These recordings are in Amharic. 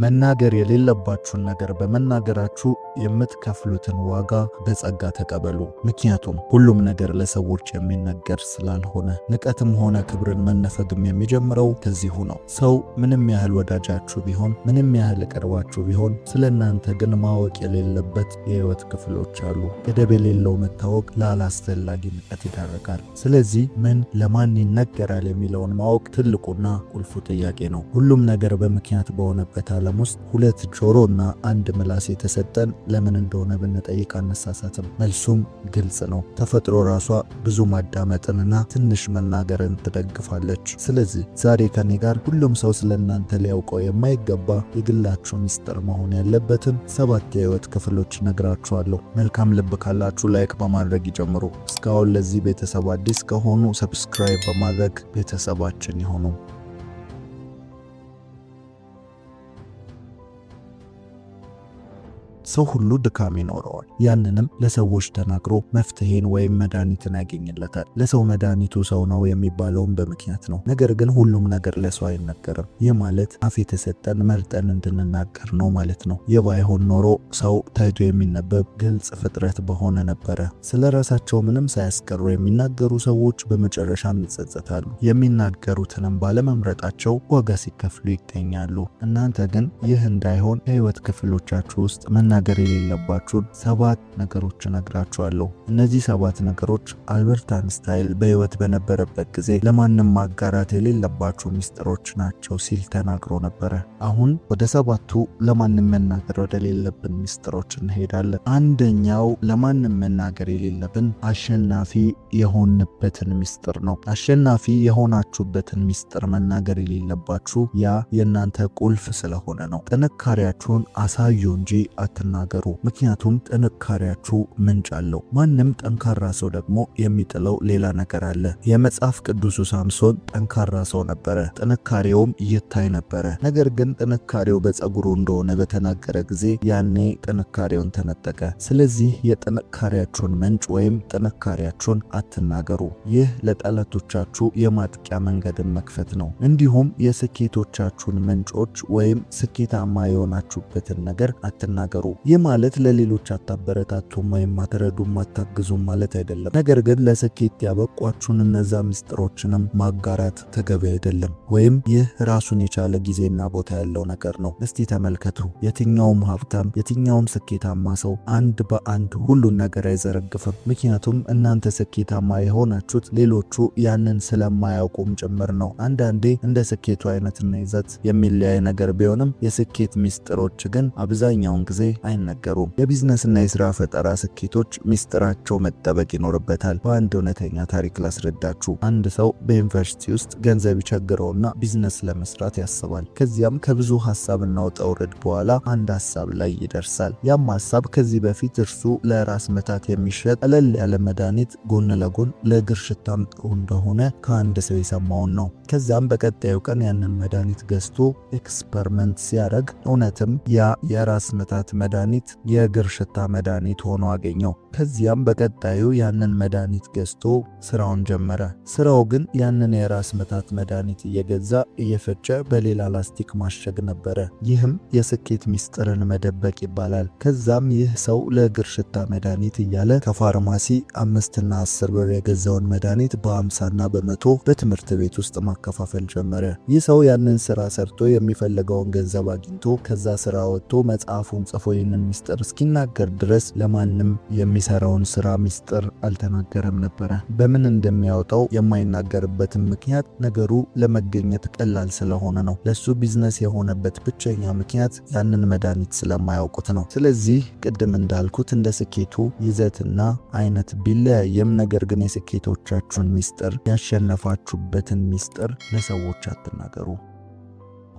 መናገር የሌለባችሁን ነገር በመናገራችሁ የምትከፍሉትን ዋጋ በጸጋ ተቀበሉ። ምክንያቱም ሁሉም ነገር ለሰዎች የሚነገር ስላልሆነ። ንቀትም ሆነ ክብርን መነፈግም የሚጀምረው ከዚሁ ነው። ሰው ምንም ያህል ወዳጃችሁ ቢሆን፣ ምንም ያህል ቀርባችሁ ቢሆን፣ ስለናንተ ግን ማወቅ የሌለበት የህይወት ክፍሎች አሉ። ገደብ የሌለው መታወቅ ለአላስፈላጊ ንቀት ይዳረጋል። ስለዚህ ምን ለማን ይነገራል የሚለውን ማወቅ ትልቁና ቁልፉ ጥያቄ ነው። ሁሉም ነገር በምክንያት በሆነበት ዓለም ውስጥ ሁለት ጆሮና አንድ ምላስ የተሰጠን ለምን እንደሆነ ብንጠይቅ አነሳሳትም። መልሱም ግልጽ ነው። ተፈጥሮ ራሷ ብዙ ማዳመጥንና ትንሽ መናገርን ትደግፋለች። ስለዚህ ዛሬ ከኔ ጋር ሁሉም ሰው ስለናንተ ሊያውቀው የማይገባ የግላችሁ ሚስጥር መሆን ያለበትን 7 የህይወት ክፍሎች ነግራችኋለሁ። መልካም ልብ ካላችሁ ላይክ በማድረግ ይጀምሩ። እስካሁን ለዚህ ቤተሰብ አዲስ ከሆኑ ሰብስክራይብ በማድረግ ቤተሰባችን ይሁኑ። ሰው ሁሉ ድካም ይኖረዋል። ያንንም ለሰዎች ተናግሮ መፍትሄን ወይም መድኃኒትን ያገኝለታል። ለሰው መድኃኒቱ ሰው ነው የሚባለውም በምክንያት ነው። ነገር ግን ሁሉም ነገር ለሰው አይነገርም። ይህ ማለት አፍ የተሰጠን መርጠን እንድንናገር ነው ማለት ነው። ይህ ባይሆን ኖሮ ሰው ታይቶ የሚነበብ ግልጽ ፍጥረት በሆነ ነበረ። ስለ ራሳቸው ምንም ሳያስቀሩ የሚናገሩ ሰዎች በመጨረሻም ይጸጸታሉ። የሚናገሩትንም ባለመምረጣቸው ዋጋ ሲከፍሉ ይገኛሉ። እናንተ ግን ይህ እንዳይሆን ከህይወት ክፍሎቻችሁ ውስጥ መናገር የሌለባችሁን 7 ነገሮች እነግራችኋለሁ። እነዚህ 7 ነገሮች አልበርት አንስታይን በህይወት በነበረበት ጊዜ ለማንም ማጋራት የሌለባችሁ ሚስጥሮች ናቸው ሲል ተናግሮ ነበረ። አሁን ወደ 7ቱ ለማንም መናገር ወደሌለብን ሚስጥሮች እንሄዳለን። አንደኛው ለማንም መናገር የሌለብን አሸናፊ የሆንበትን ሚስጥር ነው። አሸናፊ የሆናችሁበትን ሚስጥር መናገር የሌለባችሁ ያ የእናንተ ቁልፍ ስለሆነ ነው። ጥንካሬያችሁን አሳዩ እንጂ አትናገሩ። ምክንያቱም ጥንካሬያችሁ ምንጭ አለው። ማንም ጠንካራ ሰው ደግሞ የሚጥለው ሌላ ነገር አለ። የመጽሐፍ ቅዱሱ ሳምሶን ጠንካራ ሰው ነበረ፣ ጥንካሬውም ይታይ ነበረ። ነገር ግን ጥንካሬው በፀጉሩ እንደሆነ በተናገረ ጊዜ ያኔ ጥንካሬውን ተነጠቀ። ስለዚህ የጥንካሬያችሁን ምንጭ ወይም ጥንካሬያችሁን አትናገሩ። ይህ ለጠላቶቻችሁ የማጥቂያ መንገድን መክፈት ነው። እንዲሁም የስኬቶቻችሁን ምንጮች ወይም ስኬታማ የሆናችሁበትን ነገር አትናገሩ። ይህ ማለት ለሌሎች አታበረታቱም ወይም አትረዱም አታግዙም ማለት አይደለም። ነገር ግን ለስኬት ያበቋችሁን እነዛ ምስጢሮችንም ማጋራት ተገቢ አይደለም። ወይም ይህ ራሱን የቻለ ጊዜና ቦታ ያለው ነገር ነው። እስቲ ተመልከቱ። የትኛውም ሀብታም፣ የትኛውም ስኬታማ ሰው አንድ በአንድ ሁሉን ነገር አይዘረግፍም። ምክንያቱም እናንተ ስኬታማ የሆናችሁት ሌሎቹ ያንን ስለማያውቁም ጭምር ነው። አንዳንዴ እንደ ስኬቱ አይነትና ይዘት የሚለያይ ነገር ቢሆንም የስኬት ምስጢሮች ግን አብዛኛውን ጊዜ አይነገሩም። የቢዝነስና የሥራ ፈጠራ ስኬቶች ሚስጥራቸው መጠበቅ ይኖርበታል። በአንድ እውነተኛ ታሪክ ላስረዳችሁ። አንድ ሰው በዩኒቨርሲቲ ውስጥ ገንዘብ ይቸግረውና ቢዝነስ ለመስራት ያስባል። ከዚያም ከብዙ ሐሳብና ውጣ ውረድ በኋላ አንድ ሐሳብ ላይ ይደርሳል። ያም ሐሳብ ከዚህ በፊት እርሱ ለራስ ምታት የሚሸጥ ቀለል ያለ መድኃኒት ጎን ለጎን ለእግር ሽታም ጥሩ እንደሆነ ከአንድ ሰው የሰማውን ነው። ከዛም በቀጣዩ ቀን ያንን መድኃኒት ገዝቶ ኤክስፐሪመንት ሲያደርግ እውነትም ያ የራስ ምታት መድኃኒት የእግር ሽታ መድኃኒት ሆኖ አገኘው። ከዚያም በቀጣዩ ያንን መድኃኒት ገዝቶ ስራውን ጀመረ። ስራው ግን ያንን የራስ ምታት መድኃኒት እየገዛ እየፈጨ በሌላ ላስቲክ ማሸግ ነበረ። ይህም የስኬት ሚስጥርን መደበቅ ይባላል። ከዛም ይህ ሰው ለእግር ሽታ መድኃኒት እያለ ከፋርማሲ 5 እና 10 ብር የገዛውን መድኃኒት በ50 እና በ100 በትምህርት ቤት ውስጥ ማከፋፈል ጀመረ። ይህ ሰው ያንን ስራ ሰርቶ የሚፈልገውን ገንዘብ አግኝቶ ከዛ ስራ ወጥቶ መጽሐፉን ጽፎ ይህንን ሚስጥር እስኪናገር ድረስ ለማንም የሚሰራውን ስራ ሚስጥር አልተናገረም ነበረ። በምን እንደሚያወጣው የማይናገርበትም ምክንያት ነገሩ ለመገኘት ቀላል ስለሆነ ነው። ለሱ ቢዝነስ የሆነበት ብቸኛ ምክንያት ያንን መድኃኒት ስለማያውቁት ነው። ስለዚህ ቅድም እንዳልኩት እንደ ስኬቱ ይዘትና አይነት ቢለያየም ነገር ግን የስኬቶቻችሁን ሚስጥር ያሸነፋችሁበትን ሚስጥር ለሰዎች አትናገሩ።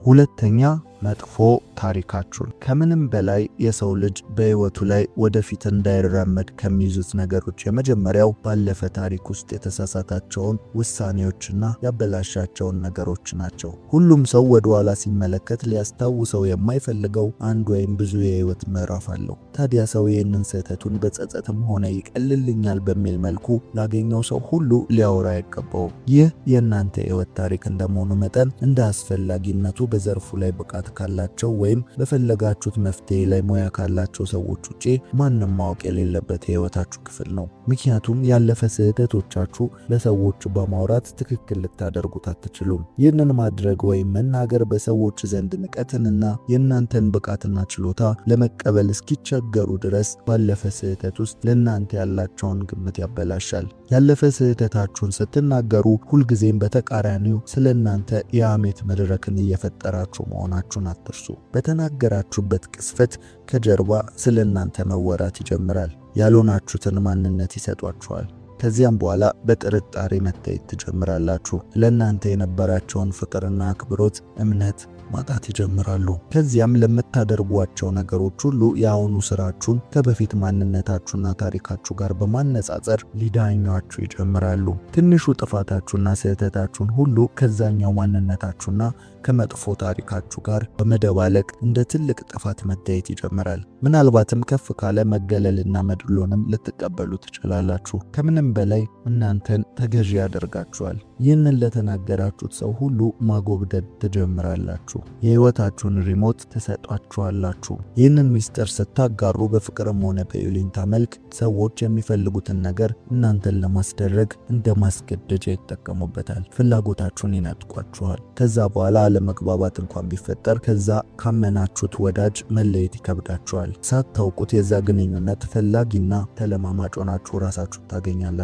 ሁለተኛ መጥፎ ታሪካችሁን። ከምንም በላይ የሰው ልጅ በህይወቱ ላይ ወደፊት እንዳይራመድ ከሚይዙት ነገሮች የመጀመሪያው ባለፈ ታሪክ ውስጥ የተሳሳታቸውን ውሳኔዎችና ያበላሻቸውን ነገሮች ናቸው። ሁሉም ሰው ወደ ኋላ ሲመለከት ሊያስታውሰው የማይፈልገው አንድ ወይም ብዙ የህይወት ምዕራፍ አለው። ታዲያ ሰው ይህንን ስህተቱን በጸጸትም ሆነ ይቀልልኛል በሚል መልኩ ላገኘው ሰው ሁሉ ሊያወራ አይገባውም። ይህ የእናንተ የህይወት ታሪክ እንደመሆኑ መጠን እንደ አስፈላጊነቱ በዘርፉ ላይ ብቃት ካላቸው ወይም በፈለጋችሁት መፍትሄ ላይ ሙያ ካላቸው ሰዎች ውጪ ማንም ማወቅ የሌለበት የህይወታችሁ ክፍል ነው። ምክንያቱም ያለፈ ስህተቶቻችሁ ለሰዎች በማውራት ትክክል ልታደርጉት አትችሉም። ይህንን ማድረግ ወይም መናገር በሰዎች ዘንድ ንቀትንና የእናንተን ብቃትና ችሎታ ለመቀበል እስኪቸገሩ ድረስ ባለፈ ስህተት ውስጥ ለእናንተ ያላቸውን ግምት ያበላሻል። ያለፈ ስህተታችሁን ስትናገሩ ሁልጊዜም በተቃራኒው ስለ እናንተ የሐሜት መድረክን እየፈጠራችሁ መሆናችሁን አትርሱ። በተናገራችሁበት ቅስፈት ከጀርባ ስለ እናንተ መወራት ይጀምራል። ያልሆናችሁትን ማንነት ይሰጧችኋል። ከዚያም በኋላ በጥርጣሬ መታየት ትጀምራላችሁ። ለእናንተ የነበራቸውን ፍቅርና አክብሮት፣ እምነት ማጣት ይጀምራሉ። ከዚያም ለምታደርጓቸው ነገሮች ሁሉ የአሁኑ ስራችሁን ከበፊት ማንነታችሁና ታሪካችሁ ጋር በማነጻጸር ሊዳኟችሁ ይጀምራሉ። ትንሹ ጥፋታችሁና ስህተታችሁን ሁሉ ከዛኛው ማንነታችሁና ከመጥፎ ታሪካችሁ ጋር በመደባለቅ እንደ ትልቅ ጥፋት መታየት ይጀምራል። ምናልባትም ከፍ ካለ መገለልና መድሎንም ልትቀበሉ ትችላላችሁ። ከምንም በላይ እናንተን ተገዢ ያደርጋችኋል። ይህንን ለተናገራችሁት ሰው ሁሉ ማጎብደድ ትጀምራላችሁ። የህይወታችሁን ሪሞት ትሰጧችኋላችሁ። ይህንን ሚስጥር ስታጋሩ በፍቅርም ሆነ በይሉኝታ መልክ ሰዎች የሚፈልጉትን ነገር እናንተን ለማስደረግ እንደ ማስገደጃ ይጠቀሙበታል። ፍላጎታችሁን ይነጥቋችኋል። ከዛ በኋላ አለመግባባት እንኳን ቢፈጠር ከዛ ካመናችሁት ወዳጅ መለየት ይከብዳችኋል። ሳታውቁት የዛ ግንኙነት ፈላጊና ተለማማጭ ሆናችሁ ራሳችሁ ታገኛላችሁ።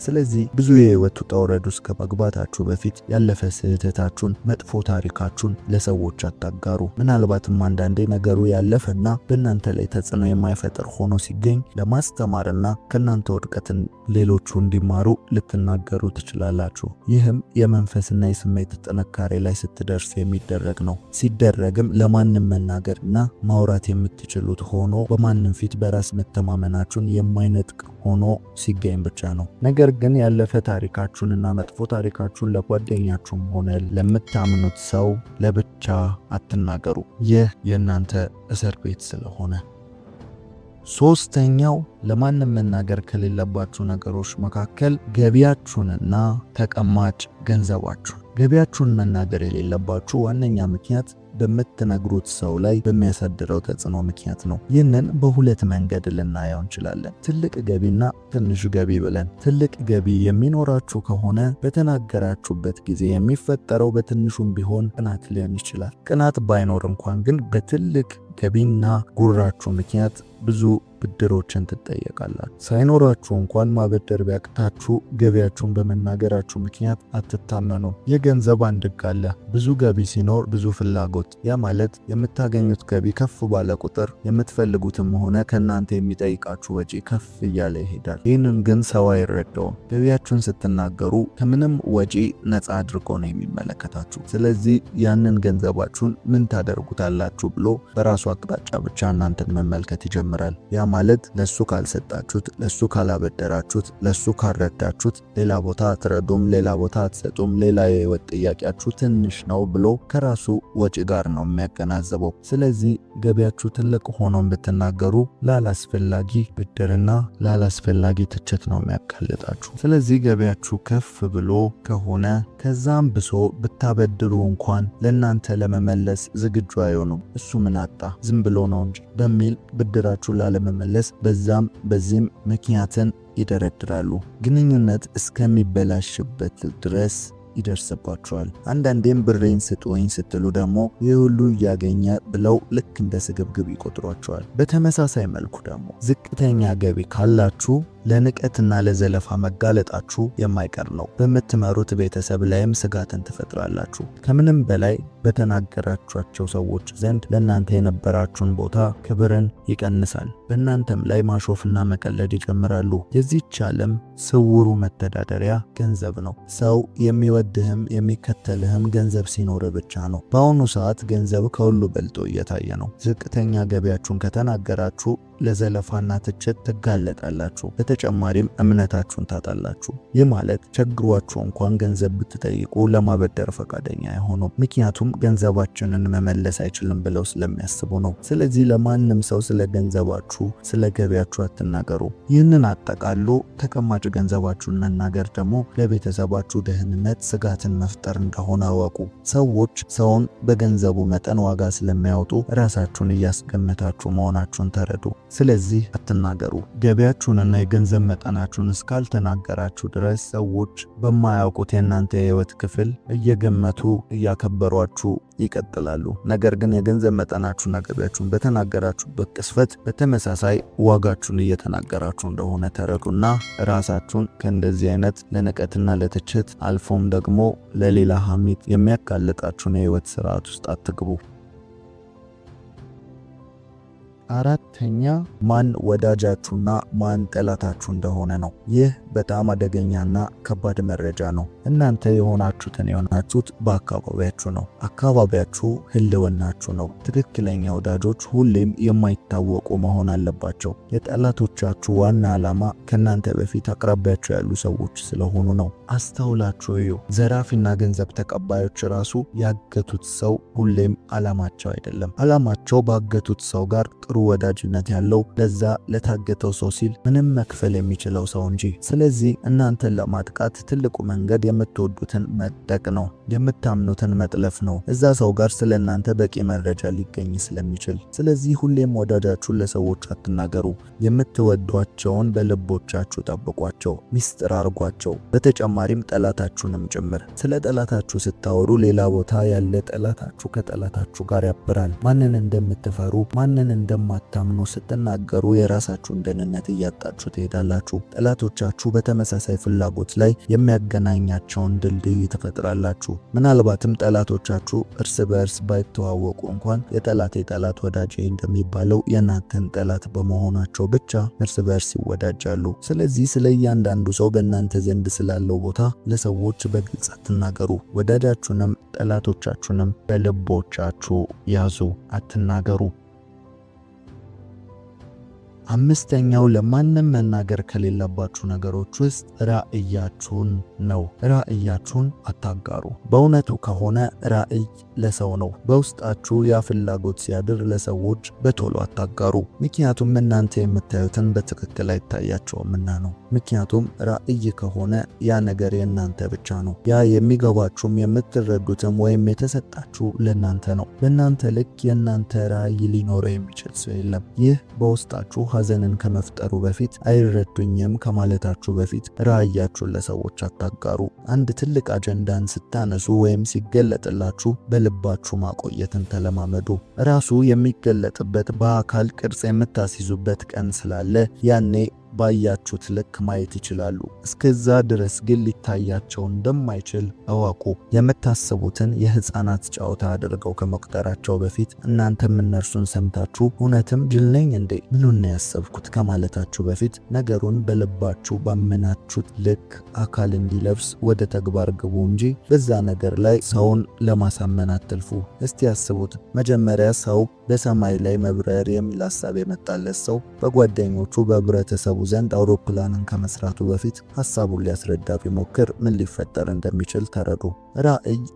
ስለዚህ ብዙ የህይወት ውጣ ውረድ ውስጥ ከመግባታችሁ በፊት ያለፈ ስህተታችሁን፣ መጥፎ ታሪካችሁን ለሰዎች አታጋሩ። ምናልባትም አንዳንዴ ነገሩ ያለፈና በእናንተ ላይ ተጽዕኖ የማይፈጥር ሆኖ ሲገኝ ለማስተማርና ከእናንተ ውድቀትን ሌሎቹ እንዲማሩ ልትናገሩ ትችላላችሁ። ይህም የመንፈስና የስሜት ጥንካሬ ላይ ስትደርሱ የሚደረግ ነው። ሲደረግም ለማንም መናገርና ማውራት የምትችሉት ሆኖ በማንም ፊት በራስ መተማመናችሁን የማይነጥቅ ሆኖ ሲገኝ ብቻ ነው። ነገር ግን ያለፈ ታሪካችሁንና መጥፎ ታሪካችሁን ለጓደኛችሁም ሆነ ለምታምኑት ሰው ለብቻ አትናገሩ። ይህ የእናንተ እስር ቤት ስለሆነ። ሶስተኛው ለማንም መናገር ከሌለባችሁ ነገሮች መካከል ገቢያችሁንና ተቀማጭ ገንዘባችሁ። ገቢያችሁን መናገር የሌለባችሁ ዋነኛ ምክንያት በምትነግሩት ሰው ላይ በሚያሳድረው ተጽዕኖ ምክንያት ነው። ይህንን በሁለት መንገድ ልናየው እንችላለን። ትልቅ ገቢና ትንሽ ገቢ ብለን። ትልቅ ገቢ የሚኖራችሁ ከሆነ በተናገራችሁበት ጊዜ የሚፈጠረው በትንሹም ቢሆን ቅናት ሊሆን ይችላል። ቅናት ባይኖር እንኳን ግን በትልቅ ገቢና ጉራችሁ ምክንያት ብዙ ብድሮችን ትጠየቃላችሁ። ሳይኖራችሁ እንኳን ማበደር ቢያቅታችሁ ገቢያችሁን በመናገራችሁ ምክንያት አትታመኑ። የገንዘብ አንድ ሕግ አለ። ብዙ ገቢ ሲኖር ብዙ ፍላጎት። ያ ማለት የምታገኙት ገቢ ከፍ ባለ ቁጥር የምትፈልጉትም ሆነ ከእናንተ የሚጠይቃችሁ ወጪ ከፍ እያለ ይሄዳል። ይህንን ግን ሰው አይረዳውም። ገቢያችሁን ስትናገሩ ከምንም ወጪ ነፃ አድርጎ ነው የሚመለከታችሁ። ስለዚህ ያንን ገንዘባችሁን ምን ታደርጉታላችሁ ብሎ በራሱ አቅጣጫ ብቻ እናንተን መመልከት ይጀምራል። ያ ማለት ለሱ ካልሰጣችሁት፣ ለሱ ካላበደራችሁት፣ ለሱ ካልረዳችሁት ሌላ ቦታ አትረዱም፣ ሌላ ቦታ አትሰጡም፣ ሌላ የህይወት ጥያቄያችሁ ትንሽ ነው ብሎ ከራሱ ወጪ ጋር ነው የሚያገናዘበው። ስለዚህ ገቢያችሁ ትልቅ ሆኖ ብትናገሩ ላላስፈላጊ ብድርና ላላስፈላጊ ትችት ነው የሚያጋልጣችሁ። ስለዚህ ገቢያችሁ ከፍ ብሎ ከሆነ ከዛም ብሶ ብታበድሩ እንኳን ለእናንተ ለመመለስ ዝግጁ አይሆኑም። እሱ ምን አጣ ዝም ብሎ ነው እንጂ በሚል ብድራችሁ ላለመመለስ በዛም በዚህም ምክንያትን ይደረድራሉ። ግንኙነት እስከሚበላሽበት ድረስ ይደርስባቸዋል። አንዳንዴም ብሬን ስጡኝ ስትሉ ደግሞ ይህ ሁሉ እያገኘ ብለው ልክ እንደ ስግብግብ ይቆጥሯቸዋል። በተመሳሳይ መልኩ ደግሞ ዝቅተኛ ገቢ ካላችሁ ለንቀትና ለዘለፋ መጋለጣችሁ የማይቀር ነው። በምትመሩት ቤተሰብ ላይም ስጋትን ትፈጥራላችሁ። ከምንም በላይ በተናገራችኋቸው ሰዎች ዘንድ ለእናንተ የነበራችሁን ቦታ ክብርን ይቀንሳል። በእናንተም ላይ ማሾፍና መቀለድ ይጀምራሉ። የዚህች ዓለም ስውሩ መተዳደሪያ ገንዘብ ነው። ሰው የሚወድህም የሚከተልህም ገንዘብ ሲኖር ብቻ ነው። በአሁኑ ሰዓት ገንዘብ ከሁሉ በልጦ እየታየ ነው። ዝቅተኛ ገቢያችሁን ከተናገራችሁ ለዘለፋና ትችት ትጋለጣላችሁ። በተጨማሪም እምነታችሁን ታጣላችሁ። ይህ ማለት ቸግሯችሁ እንኳን ገንዘብ ብትጠይቁ ለማበደር ፈቃደኛ አይሆኑም። ምክንያቱም ገንዘባችንን መመለስ አይችልም ብለው ስለሚያስቡ ነው። ስለዚህ ለማንም ሰው ስለ ገንዘባችሁ፣ ስለ ገቢያችሁ አትናገሩ። ይህንን አጠቃሎ ተቀማጭ ገንዘባችሁን መናገር ደግሞ ለቤተሰባችሁ ደህንነት ስጋትን መፍጠር እንደሆነ አወቁ። ሰዎች ሰውን በገንዘቡ መጠን ዋጋ ስለሚያወጡ ራሳችሁን እያስገመታችሁ መሆናችሁን ተረዱ። ስለዚህ አትናገሩ። ገቢያችሁንና የገንዘብ መጠናችሁን እስካልተናገራችሁ ድረስ ሰዎች በማያውቁት የእናንተ የህይወት ክፍል እየገመቱ እያከበሯችሁ ይቀጥላሉ። ነገር ግን የገንዘብ መጠናችሁና ገቢያችሁን በተናገራችሁበት ቅስፈት በተመሳሳይ ዋጋችሁን እየተናገራችሁ እንደሆነ ተረዱና ራሳችሁን ከእንደዚህ አይነት ለንቀትና ለትችት አልፎም ደግሞ ለሌላ ሐሜት የሚያጋልጣችሁን የህይወት ስርዓት ውስጥ አትግቡ። አራተኛ ማን ወዳጃችሁና ማን ጠላታችሁ እንደሆነ ነው። ይህ በጣም አደገኛና ከባድ መረጃ ነው። እናንተ የሆናችሁት በአካባቢያችሁ ነው። አካባቢያችሁ ህልውናችሁ ነው። ትክክለኛ ወዳጆች ሁሌም የማይታወቁ መሆን አለባቸው። የጠላቶቻችሁ ዋና ዓላማ ከእናንተ በፊት አቅራቢያችሁ ያሉ ሰዎች ስለሆኑ ነው። አስተውላችሁ እዩ። ዘራፊና ገንዘብ ተቀባዮች ራሱ ያገቱት ሰው ሁሌም ዓላማቸው አይደለም። ዓላማቸው ባገቱት ሰው ጋር ጥሩ ወዳጅነት ያለው ለዛ ለታገተው ሰው ሲል ምንም መክፈል የሚችለው ሰው እንጂ። ስለዚህ እናንተን ለማጥቃት ትልቁ መንገድ የምትወዱትን መጠቅ ነው፣ የምታምኑትን መጥለፍ ነው። እዛ ሰው ጋር ስለናንተ በቂ መረጃ ሊገኝ ስለሚችል። ስለዚህ ሁሌም ወዳጃችሁን ለሰዎች አትናገሩ። የምትወዷቸውን በልቦቻችሁ ጠብቋቸው፣ ሚስጥር አርጓቸው። በተጨማሪም ጠላታችሁንም ጭምር። ስለ ጠላታችሁ ስታወሩ ሌላ ቦታ ያለ ጠላታችሁ ከጠላታችሁ ጋር ያብራል። ማንን እንደምትፈሩ ማንን እንደማታምኑ ስትናገሩ የራሳችሁን ደህንነት እያጣችሁ ትሄዳላችሁ። ጠላቶቻችሁ በተመሳሳይ ፍላጎት ላይ የሚያገናኛቸውን ድልድይ ትፈጥራላችሁ። ምናልባትም ጠላቶቻችሁ እርስ በእርስ ባይተዋወቁ እንኳን የጠላቴ ጠላት ወዳጄ እንደሚባለው የእናንተን ጠላት በመሆናቸው ብቻ እርስ በእርስ ይወዳጃሉ። ስለዚህ ስለ እያንዳንዱ ሰው በእናንተ ዘንድ ስላለው ቦታ ለሰዎች በግልጽ አትናገሩ። ወዳጃችሁንም ጠላቶቻችሁንም በልቦቻችሁ ያዙ፣ አትናገሩ። አምስተኛው ለማንም መናገር ከሌለባችሁ ነገሮች ውስጥ ራእያችሁን ነው። ራእያችሁን አታጋሩ። በእውነቱ ከሆነ ራእይ ለሰው ነው። በውስጣችሁ ያ ፍላጎት ሲያድር ለሰዎች በቶሎ አታጋሩ። ምክንያቱም እናንተ የምታዩትን በትክክል አይታያቸውምና ነው። ምክንያቱም ራእይ ከሆነ ያ ነገር የእናንተ ብቻ ነው። ያ የሚገባችሁም የምትረዱትም ወይም የተሰጣችሁ ለእናንተ ነው። በእናንተ ልክ የእናንተ ራእይ ሊኖረው የሚችል ሰው የለም። ይህ በውስጣችሁ ሐዘንን ከመፍጠሩ በፊት አይረዱኝም ከማለታችሁ በፊት ራእያችሁን ለሰዎች አታጋሩ። አንድ ትልቅ አጀንዳን ስታነሱ ወይም ሲገለጥላችሁ በልባችሁ ማቆየትን ተለማመዱ። ራሱ የሚገለጥበት በአካል ቅርጽ የምታስይዙበት ቀን ስላለ ያኔ ባያችሁት ልክ ማየት ይችላሉ። እስከዛ ድረስ ግን ሊታያቸው እንደማይችል እወቁ። የምታስቡትን የህፃናት ጨዋታ አድርገው ከመቁጠራቸው በፊት እናንተም እነርሱን ሰምታችሁ እውነትም ጅል ነኝ እንዴ ምኑን ነው ያሰብኩት ከማለታችሁ በፊት ነገሩን በልባችሁ ባመናችሁት ልክ አካል እንዲለብስ ወደ ተግባር ግቡ እንጂ በዛ ነገር ላይ ሰውን ለማሳመን አትልፉ። እስቲ ያስቡት። መጀመሪያ ሰው በሰማይ ላይ መብረር የሚል ሐሳብ የመጣለት ሰው በጓደኞቹ በህብረተሰቡ ዘንድ አውሮፕላንን ከመስራቱ በፊት ሐሳቡን ሊያስረዳ ቢሞክር ምን ሊፈጠር እንደሚችል ተረዱ።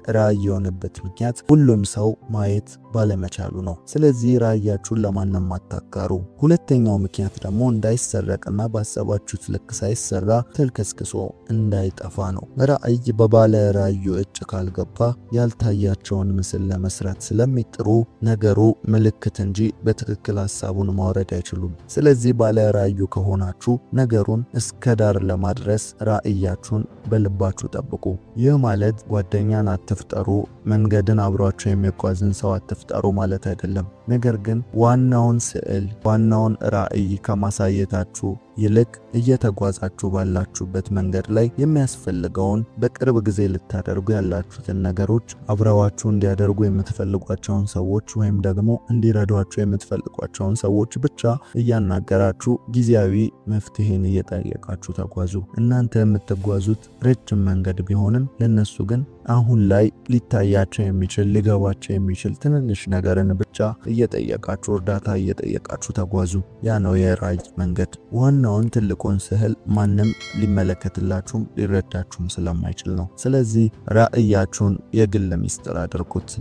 ራእይ የሆነበት ምክንያት ሁሉም ሰው ማየት ባለመቻሉ ነው። ስለዚህ ራእያችሁን ለማንም አታጋሩ። ሁለተኛው ምክንያት ደግሞ እንዳይሰረቅና ባሰባችሁት ልክ ሳይሰራ ተልከስክሶ እንዳይጠፋ ነው። ራእይ በባለ ራእዩ እጅ ካልገባ ያልታያቸውን ምስል ለመስራት ስለሚጥሩ ነገሩ ምልክት እንጂ በትክክል ሐሳቡን ማውረድ አይችሉም። ስለዚህ ባለ ራእዩ ከሆናችሁ ነገሩን እስከ ዳር ለማድረስ ራእያችሁን በልባችሁ ጠብቁ። ይህ ማለት ጓደኛን አትፍጠሩ፣ መንገድን አብሯችሁ የሚጓዝን ሰው አትፍጠሩ ማለት አይደለም። ነገር ግን ዋናውን ስዕል ዋናውን ራእይ ከማሳየታችሁ ይልቅ እየተጓዛችሁ ባላችሁበት መንገድ ላይ የሚያስፈልገውን በቅርብ ጊዜ ልታደርጉ ያላችሁትን ነገሮች፣ አብረዋችሁ እንዲያደርጉ የምትፈልጓቸውን ሰዎች ወይም ደግሞ እንዲረዷችሁ የምትፈልጓቸውን ሰዎች ብቻ እያናገራችሁ ጊዜያዊ መፍትሄን እየጠየቃችሁ ተጓዙ። እናንተ የምትጓዙት ረጅም መንገድ ቢሆንም ለነሱ ግን አሁን ላይ ሊታያቸው የሚችል ሊገባቸው የሚችል ትንንሽ ነገርን ብቻ እየጠየቃችሁ እርዳታ እየጠየቃችሁ ተጓዙ። ያ ነው የራዕይ መንገድ። ዋናውን ትልቁን ስዕል ማንም ሊመለከትላችሁም ሊረዳችሁም ስለማይችል ነው። ስለዚህ ራዕያችሁን የግል ሚስጥር አድርጉት።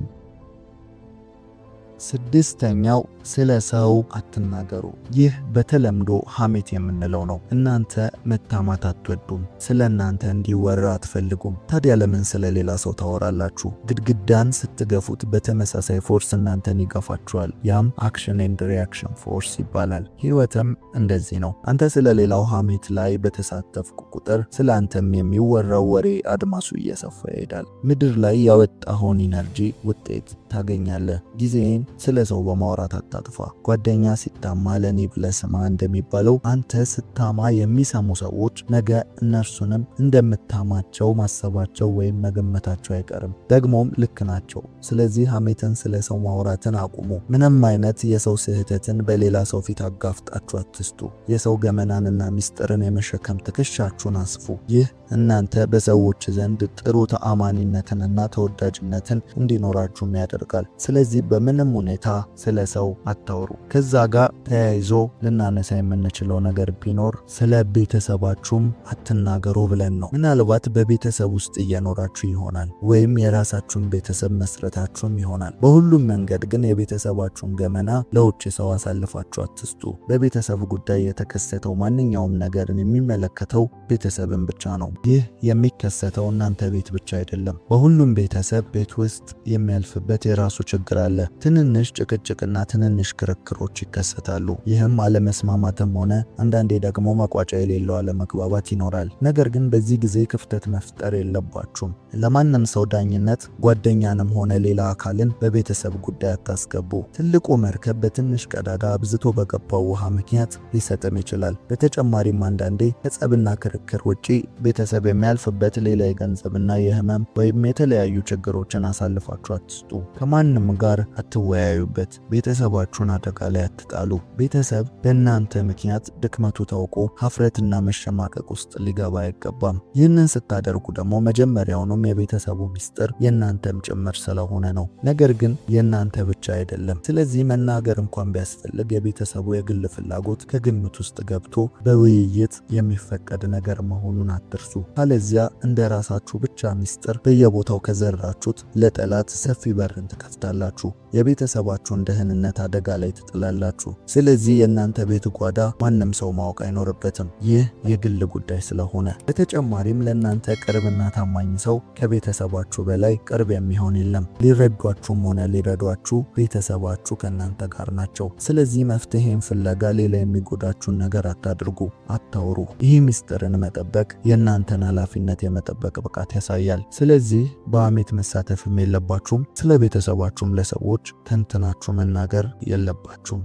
ስድስተኛው ስለ ሰው አትናገሩ። ይህ በተለምዶ ሐሜት የምንለው ነው። እናንተ መታማት አትወዱም። ስለ እናንተ እንዲወራ አትፈልጉም። ታዲያ ለምን ስለ ሌላ ሰው ታወራላችሁ? ግድግዳን ስትገፉት በተመሳሳይ ፎርስ እናንተን ይገፋችኋል። ያም አክሽን ኤንድ ሪአክሽን ፎርስ ይባላል። ህይወትም እንደዚህ ነው። አንተ ስለ ሌላው ሐሜት ላይ በተሳተፍኩ ቁጥር ስለ አንተም የሚወራው ወሬ አድማሱ እየሰፋ ይሄዳል። ምድር ላይ ያወጣኸውን ኢነርጂ ውጤት ታገኛለህ። ጊዜን ስለ ሰው በማውራት አታጥፋ። ጓደኛ ሲታማ ለኔ ብለህ ስማ እንደሚባለው አንተ ስታማ የሚሰሙ ሰዎች ነገ እነርሱንም እንደምታማቸው ማሰባቸው ወይም መገመታቸው አይቀርም። ደግሞም ልክ ናቸው። ስለዚህ ሐሜትን ስለ ሰው ማውራትን አቁሙ። ምንም አይነት የሰው ስህተትን በሌላ ሰው ፊት አጋፍጣችሁ አትስጡ። የሰው ገመናንና ምስጢርን የመሸከም ትከሻችሁን አስፉ። ይህ እናንተ በሰዎች ዘንድ ጥሩ ተአማኒነትንና ተወዳጅነትን እንዲኖራችሁም ያደርጋል። ስለዚህ በምንም ሁኔታ ስለ ሰው አታውሩ። ከዛ ጋር ተያይዞ ልናነሳ የምንችለው ነገር ቢኖር ስለ ቤተሰባችሁም አትናገሩ ብለን ነው። ምናልባት በቤተሰብ ውስጥ እየኖራችሁ ይሆናል፣ ወይም የራሳችሁን ቤተሰብ መስረታችሁም ይሆናል። በሁሉም መንገድ ግን የቤተሰባችሁን ገመና ለውጭ ሰው አሳልፋችሁ አትስጡ። በቤተሰብ ጉዳይ የተከሰተው ማንኛውም ነገርን የሚመለከተው ቤተሰብን ብቻ ነው። ይህ የሚከሰተው እናንተ ቤት ብቻ አይደለም። በሁሉም ቤተሰብ ቤት ውስጥ የሚያልፍበት የራሱ ችግር አለ። ትንንሽ ጭቅጭቅና ትንንሽ ክርክሮች ይከሰታሉ። ይህም አለመስማማትም ሆነ አንዳንዴ ደግሞ መቋጫ የሌለው አለመግባባት ይኖራል። ነገር ግን በዚህ ጊዜ ክፍተት መፍጠር የለባችሁም። ለማንም ሰው ዳኝነት ጓደኛንም ሆነ ሌላ አካልን በቤተሰብ ጉዳይ አታስገቡ። ትልቁ መርከብ በትንሽ ቀዳዳ አብዝቶ በገባው ውሃ ምክንያት ሊሰጥም ይችላል። በተጨማሪም አንዳንዴ ከጸብና ክርክር ውጪ ቤተሰብ የሚያልፍበት ሌላ የገንዘብና የህመም ወይም የተለያዩ ችግሮችን አሳልፋችሁ አትስጡ። ከማንም ጋር አትወያዩበት። ቤተሰባችሁን አደጋ ላይ አትጣሉ። ቤተሰብ በእናንተ ምክንያት ድክመቱ ታውቆ ሀፍረትና መሸማቀቅ ውስጥ ሊገባ አይገባም። ይህንን ስታደርጉ ደግሞ መጀመሪያውኑም የቤተሰቡ ምስጢር የእናንተም ጭምር ስለሆነ ነው። ነገር ግን የእናንተ ብቻ አይደለም። ስለዚህ መናገር እንኳን ቢያስፈልግ የቤተሰቡ የግል ፍላጎት ከግምት ውስጥ ገብቶ በውይይት የሚፈቀድ ነገር መሆኑን አትርሱ። ካለዚያ እንደ ራሳችሁ ብቻ ምስጢር በየቦታው ከዘራችሁት ለጠላት ሰፊ በርን ትከፍታላችሁ። የቤተሰባችሁን ደህንነት አደጋ ላይ ትጥላላችሁ። ስለዚህ የእናንተ ቤት ጓዳ ማንም ሰው ማወቅ አይኖርበትም። ይህ የግል ጉዳይ ስለሆነ። በተጨማሪም ለእናንተ ቅርብና ታማኝ ሰው ከቤተሰባችሁ በላይ ቅርብ የሚሆን የለም። ሊረዷችሁም ሆነ ሊረዷችሁ ቤተሰባችሁ ከእናንተ ጋር ናቸው። ስለዚህ መፍትሄን ፍለጋ ሌላ የሚጎዳችሁን ነገር አታድርጉ፣ አታውሩ። ይህ ምስጢርን መጠበቅ የእናንተን ኃላፊነት የመጠበቅ ብቃት ያሳያል። ስለዚህ በሐሜት መሳተፍም የለባችሁም። ስለ ቤተሰባችሁም ለሰዎች ተንትናችሁ መናገር የለባችሁም።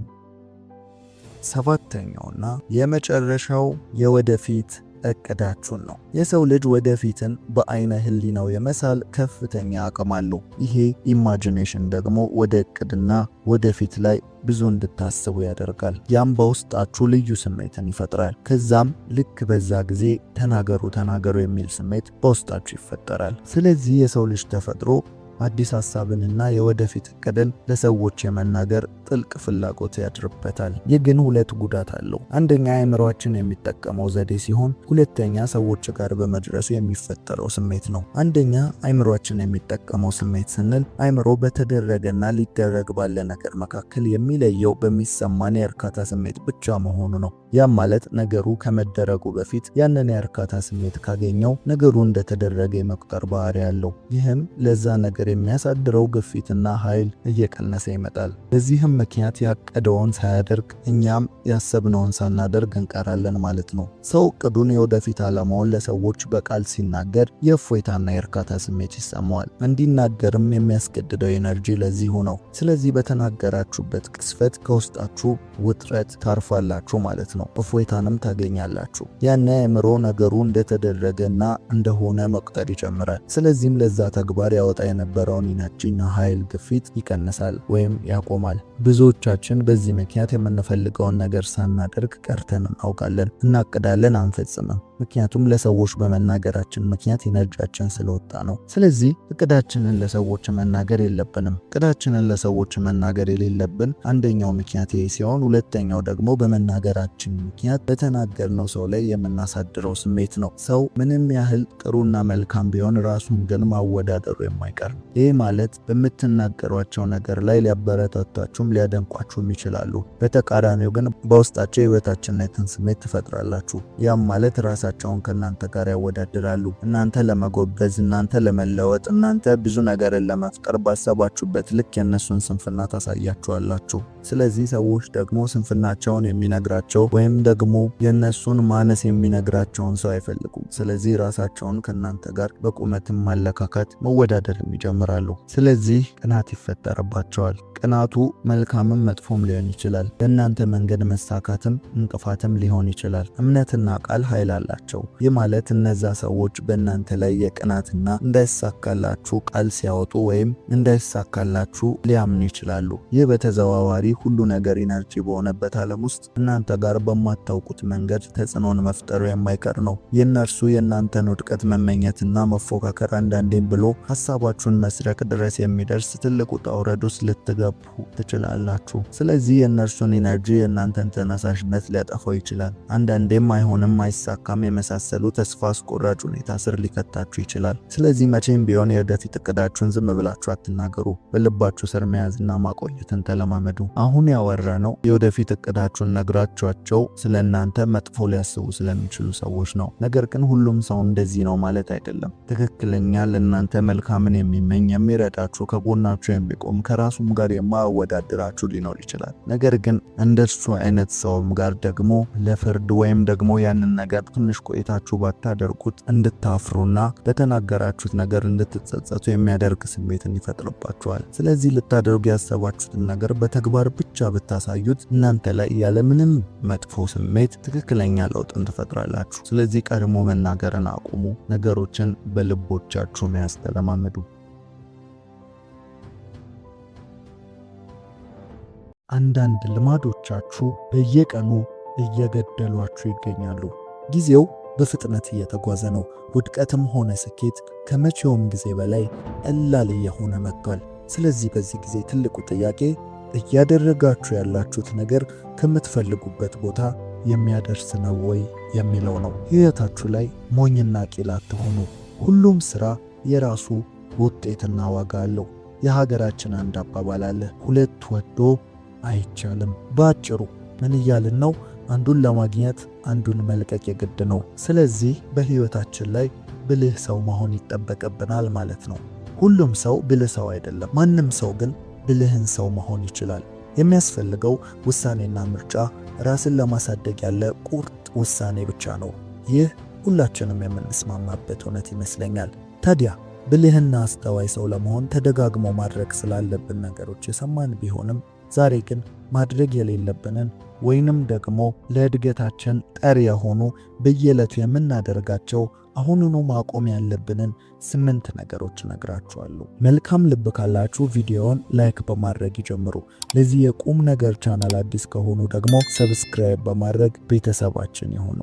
ሰባተኛውና የመጨረሻው የወደፊት እቅዳችሁን ነው። የሰው ልጅ ወደፊትን በአይነ ህሊናው የመሳል ከፍተኛ አቅም አለው። ይሄ ኢማጂኔሽን ደግሞ ወደ እቅድና ወደፊት ላይ ብዙ እንድታስቡ ያደርጋል። ያም በውስጣችሁ ልዩ ስሜትን ይፈጥራል። ከዛም ልክ በዛ ጊዜ ተናገሩ የሚል ስሜት በውስጣችሁ ይፈጠራል። ስለዚህ የሰው ልጅ ተፈጥሮ አዲስ ሐሳብንና የወደፊት እቅድን ለሰዎች የመናገር ጥልቅ ፍላጎት ያድርበታል። ይህ ግን ሁለት ጉዳት አለው። አንደኛ አእምሮአችን የሚጠቀመው ዘዴ ሲሆን፣ ሁለተኛ ሰዎች ጋር በመድረሱ የሚፈጠረው ስሜት ነው። አንደኛ አእምሮአችን የሚጠቀመው ስሜት ስንል አእምሮ በተደረገና ሊደረግ ባለ ነገር መካከል የሚለየው በሚሰማን የእርካታ ስሜት ብቻ መሆኑ ነው። ያም ማለት ነገሩ ከመደረጉ በፊት ያንን የእርካታ ስሜት ካገኘው ነገሩ እንደተደረገ የመቁጠር ባህሪ ያለው። ይህም ለዛ ነገር የሚያሳድረው ግፊትና ኃይል እየቀነሰ ይመጣል። በዚህም ምክንያት ያቀደውን ሳያደርግ እኛም ያሰብነውን ሳናደርግ እንቀራለን ማለት ነው። ሰው እቅዱን የወደፊት ዓላማውን ለሰዎች በቃል ሲናገር የእፎይታና የእርካታ ስሜት ይሰማዋል። እንዲናገርም የሚያስገድደው ኤነርጂ ለዚሁ ነው። ስለዚህ በተናገራችሁበት ቅስፈት ከውስጣችሁ ውጥረት ታርፋላችሁ ማለት ነው። ነው። እፎይታንም ታገኛላችሁ። ያን አእምሮ ነገሩ እንደተደረገና እንደሆነ መቁጠር ይጀምራል። ስለዚህም ለዛ ተግባር ያወጣ የነበረውን ኢነርጂና ኃይል ግፊት ይቀንሳል ወይም ያቆማል። ብዙዎቻችን በዚህ ምክንያት የምንፈልገውን ነገር ሳናደርግ ቀርተን እናውቃለን። እናቅዳለን፣ አንፈጽምም። ምክንያቱም ለሰዎች በመናገራችን ምክንያት ኢነርጂያችን ስለወጣ ነው። ስለዚህ እቅዳችንን ለሰዎች መናገር የለብንም። እቅዳችንን ለሰዎች መናገር የሌለብን አንደኛው ምክንያት ይሄ ሲሆን፣ ሁለተኛው ደግሞ በመናገራችን ምክንያት በተናገርነው ሰው ላይ የምናሳድረው ስሜት ነው። ሰው ምንም ያህል ጥሩና መልካም ቢሆን ራሱን ግን ማወዳደሩ የማይቀር ነው። ይህ ማለት በምትናገሯቸው ነገር ላይ ሊያበረታቷችሁም ሊያደንቋችሁም ይችላሉ። በተቃራኒው ግን በውስጣቸው የበታችነትን ስሜት ትፈጥራላችሁ። ያም ማለት ራሳቸውን ከእናንተ ጋር ያወዳድራሉ። እናንተ ለመጎበዝ፣ እናንተ ለመለወጥ፣ እናንተ ብዙ ነገርን ለመፍጠር ባሰባችሁበት ልክ የእነሱን ስንፍና ታሳያችኋላችሁ። ስለዚህ ሰዎች ደግሞ ስንፍናቸውን የሚነግራቸው ወይም ደግሞ የእነሱን ማነስ የሚነግራቸውን ሰው አይፈልጉም። ስለዚህ ራሳቸውን ከእናንተ ጋር በቁመትም ማለካከት መወዳደርም ይጀምራሉ። ስለዚህ ቅናት ይፈጠርባቸዋል። ቅናቱ መልካምም መጥፎም ሊሆን ይችላል። ለእናንተ መንገድ መሳካትም እንቅፋትም ሊሆን ይችላል። እምነትና ቃል ኃይል አላቸው። ይህ ማለት እነዛ ሰዎች በእናንተ ላይ የቅናትና እንዳይሳካላችሁ ቃል ሲያወጡ ወይም እንዳይሳካላችሁ ሊያምኑ ይችላሉ። ይህ በተዘዋዋሪ ሁሉ ነገር ኢነርጂ በሆነበት ዓለም ውስጥ እናንተ ጋር በማታውቁት መንገድ ተጽዕኖን መፍጠሩ የማይቀር ነው። የእነርሱ የእናንተን ውድቀት መመኘትና መፎካከር አንዳንዴም ብሎ ሀሳባችሁን መስረቅ ድረስ የሚደርስ ትልቅ ውጣ ውረድ ውስጥ ልትገቡ ትችላላችሁ። ስለዚህ የእነርሱን ኢነርጂ የእናንተን ተነሳሽነት ሊያጠፋው ይችላል። አንዳንዴም አይሆንም፣ አይሳካም የመሳሰሉ ተስፋ አስቆራጭ ሁኔታ ስር ሊከታችሁ ይችላል። ስለዚህ መቼም ቢሆን የወደፊት እቅዳችሁን ዝም ብላችሁ አትናገሩ። በልባችሁ ስር መያዝና ማቆየትን ተለማመዱ። አሁን ያወራነው የወደፊት እቅዳችሁን ነግራችኋቸው ስለ እናንተ መጥፎ ሊያስቡ ስለሚችሉ ሰዎች ነው። ነገር ግን ሁሉም ሰው እንደዚህ ነው ማለት አይደለም። ትክክለኛ ለእናንተ መልካምን የሚመኝ የሚረዳችሁ፣ ከጎናችሁ የሚቆም ከራሱም ጋር የማያወዳድራችሁ ሊኖር ይችላል። ነገር ግን እንደሱ አይነት ሰውም ጋር ደግሞ ለፍርድ ወይም ደግሞ ያንን ነገር ትንሽ ቆይታችሁ ባታደርጉት እንድታፍሩና በተናገራችሁት ነገር እንድትጸጸቱ የሚያደርግ ስሜትን ይፈጥርባችኋል። ስለዚህ ልታደርጉ ያሰባችሁትን ነገር በተግባር ብቻ ብታሳዩት እናንተ ላይ ያለምንም መጥፎ ስሜት ትክክለኛ ለውጥን ትፈጥራላችሁ። ስለዚህ ቀድሞ መናገርን አቁሙ። ነገሮችን በልቦቻችሁ መያዝ ተለማመዱ። አንዳንድ ልማዶቻችሁ በየቀኑ እየገደሏችሁ ይገኛሉ። ጊዜው በፍጥነት እየተጓዘ ነው። ውድቀትም ሆነ ስኬት ከመቼውም ጊዜ በላይ ቀላል እየሆነ መጥቷል። ስለዚህ በዚህ ጊዜ ትልቁ ጥያቄ እያደረጋችሁ ያላችሁት ነገር ከምትፈልጉበት ቦታ የሚያደርስ ነው ወይ የሚለው ነው። ሕይወታችሁ ላይ ሞኝና ቂል አትሆኑ። ሁሉም ሥራ የራሱ ውጤትና ዋጋ አለው። የሀገራችን አንድ አባባል አለ፣ ሁለት ወዶ አይቻልም። በአጭሩ ምን እያልን ነው? አንዱን ለማግኘት አንዱን መልቀቅ የግድ ነው። ስለዚህ በሕይወታችን ላይ ብልህ ሰው መሆን ይጠበቅብናል ማለት ነው። ሁሉም ሰው ብልህ ሰው አይደለም። ማንም ሰው ግን ብልህን ሰው መሆን ይችላል። የሚያስፈልገው ውሳኔና ምርጫ፣ ራስን ለማሳደግ ያለ ቁርጥ ውሳኔ ብቻ ነው። ይህ ሁላችንም የምንስማማበት እውነት ይመስለኛል። ታዲያ ብልህና አስተዋይ ሰው ለመሆን ተደጋግሞ ማድረግ ስላለብን ነገሮች የሰማን ቢሆንም ዛሬ ግን ማድረግ የሌለብንን ወይንም ደግሞ ለእድገታችን ጠር የሆኑ በየዕለቱ የምናደርጋቸው አሁኑኑ ማቆም ያለብንን 8 ነገሮች እነግራችኋለሁ። መልካም ልብ ካላችሁ ቪዲዮውን ላይክ በማድረግ ይጀምሩ። ለዚህ የቁም ነገር ቻናል አዲስ ከሆኑ ደግሞ ሰብስክራይብ በማድረግ ቤተሰባችን ይሁኑ።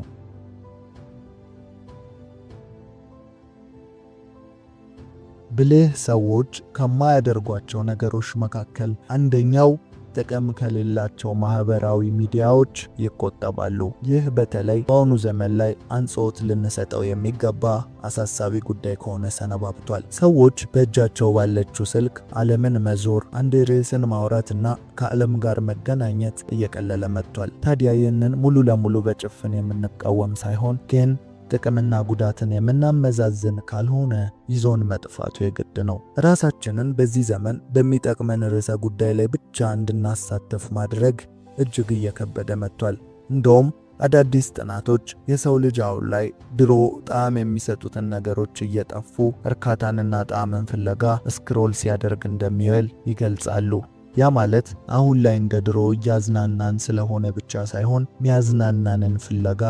ብልህ ሰዎች ከማያደርጓቸው ነገሮች መካከል አንደኛው ጥቅም ከሌላቸው ማህበራዊ ሚዲያዎች ይቆጠባሉ። ይህ በተለይ በአሁኑ ዘመን ላይ አንጾት ልንሰጠው የሚገባ አሳሳቢ ጉዳይ ከሆነ ሰነባብቷል። ሰዎች በእጃቸው ባለችው ስልክ ዓለምን መዞር፣ አንድ ርዕስን ማውራትና ከዓለም ጋር መገናኘት እየቀለለ መጥቷል። ታዲያ ይህንን ሙሉ ለሙሉ በጭፍን የምንቃወም ሳይሆን ግን ጥቅምና ጉዳትን የምናመዛዝን ካልሆነ ይዞን መጥፋቱ የግድ ነው። ራሳችንን በዚህ ዘመን በሚጠቅመን ርዕሰ ጉዳይ ላይ ብቻ እንድናሳተፍ ማድረግ እጅግ እየከበደ መጥቷል። እንደውም አዳዲስ ጥናቶች የሰው ልጅ አሁን ላይ ድሮ ጣዕም የሚሰጡትን ነገሮች እየጠፉ እርካታንና ጣዕምን ፍለጋ ስክሮል ሲያደርግ እንደሚውል ይገልጻሉ። ያ ማለት አሁን ላይ እንደ ድሮ እያዝናናን ስለሆነ ብቻ ሳይሆን ሚያዝናናንን ፍለጋ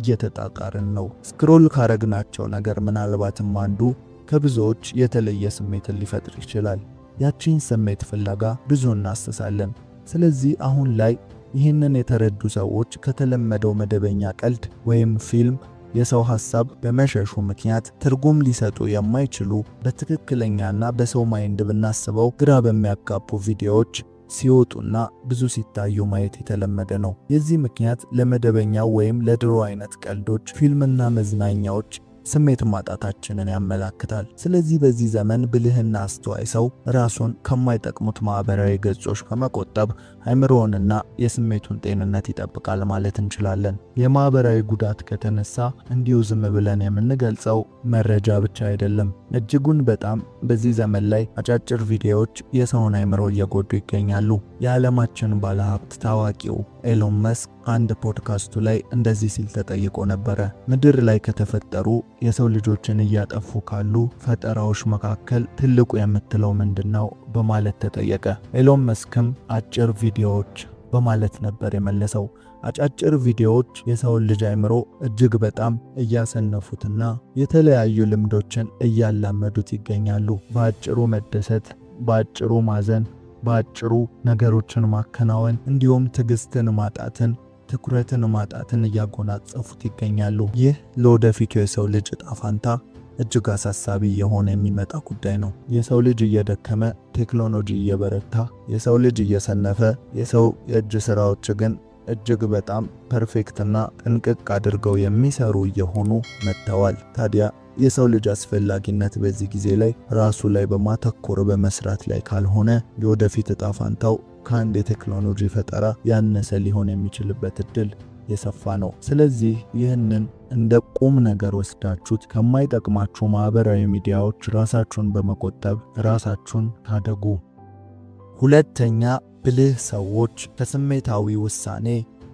እየተጣጣርን ነው። ስክሮል ካረግናቸው ነገር ምናልባትም አንዱ ከብዙዎች የተለየ ስሜትን ሊፈጥር ይችላል። ያቺን ስሜት ፍለጋ ብዙ እናስሳለን። ስለዚህ አሁን ላይ ይህንን የተረዱ ሰዎች ከተለመደው መደበኛ ቀልድ ወይም ፊልም የሰው ሐሳብ በመሸሹ ምክንያት ትርጉም ሊሰጡ የማይችሉ በትክክለኛና በሰው ማይንድ ብናስበው ግራ በሚያጋቡ ቪዲዮዎች ሲወጡና ብዙ ሲታዩ ማየት የተለመደ ነው። የዚህ ምክንያት ለመደበኛው ወይም ለድሮ አይነት ቀልዶች፣ ፊልምና መዝናኛዎች ስሜት ማጣታችንን ያመላክታል። ስለዚህ በዚህ ዘመን ብልህና አስተዋይ ሰው ራሱን ከማይጠቅሙት ማህበራዊ ገጾች በመቆጠብ አእምሮውንና የስሜቱን ጤንነት ይጠብቃል ማለት እንችላለን። የማህበራዊ ጉዳት ከተነሳ እንዲሁ ዝም ብለን የምንገልጸው መረጃ ብቻ አይደለም። እጅጉን በጣም በዚህ ዘመን ላይ አጫጭር ቪዲዮዎች የሰውን አእምሮ እየጎዱ ይገኛሉ። የዓለማችን ባለሀብት ታዋቂው ኤሎን መስክ አንድ ፖድካስቱ ላይ እንደዚህ ሲል ተጠይቆ ነበረ። ምድር ላይ ከተፈጠሩ የሰው ልጆችን እያጠፉ ካሉ ፈጠራዎች መካከል ትልቁ የምትለው ምንድነው በማለት ተጠየቀ። ኤሎን መስክም አጭር ቪዲዮዎች በማለት ነበር የመለሰው። አጫጭር ቪዲዮዎች የሰውን ልጅ አእምሮ እጅግ በጣም እያሰነፉትና የተለያዩ ልምዶችን እያላመዱት ይገኛሉ። በአጭሩ መደሰት፣ በአጭሩ ማዘን፣ በአጭሩ ነገሮችን ማከናወን እንዲሁም ትዕግስትን ማጣትን፣ ትኩረትን ማጣትን እያጎናጸፉት ይገኛሉ። ይህ ለወደፊቱ የሰው ልጅ ዕጣ ፈንታ እጅግ አሳሳቢ የሆነ የሚመጣ ጉዳይ ነው። የሰው ልጅ እየደከመ፣ ቴክኖሎጂ እየበረታ፣ የሰው ልጅ እየሰነፈ፣ የሰው የእጅ ስራዎች ግን እጅግ በጣም ፐርፌክትና ጥንቅቅ አድርገው የሚሰሩ እየሆኑ መጥተዋል። ታዲያ የሰው ልጅ አስፈላጊነት በዚህ ጊዜ ላይ ራሱ ላይ በማተኮር በመስራት ላይ ካልሆነ የወደፊት ዕጣ ፈንታው ከአንድ የቴክኖሎጂ ፈጠራ ያነሰ ሊሆን የሚችልበት እድል የሰፋ ነው። ስለዚህ ይህንን እንደ ቁም ነገር ወስዳችሁት ከማይጠቅማችሁ ማህበራዊ ሚዲያዎች ራሳችሁን በመቆጠብ ራሳችሁን ታደጉ። ሁለተኛ፣ ብልህ ሰዎች ከስሜታዊ ውሳኔ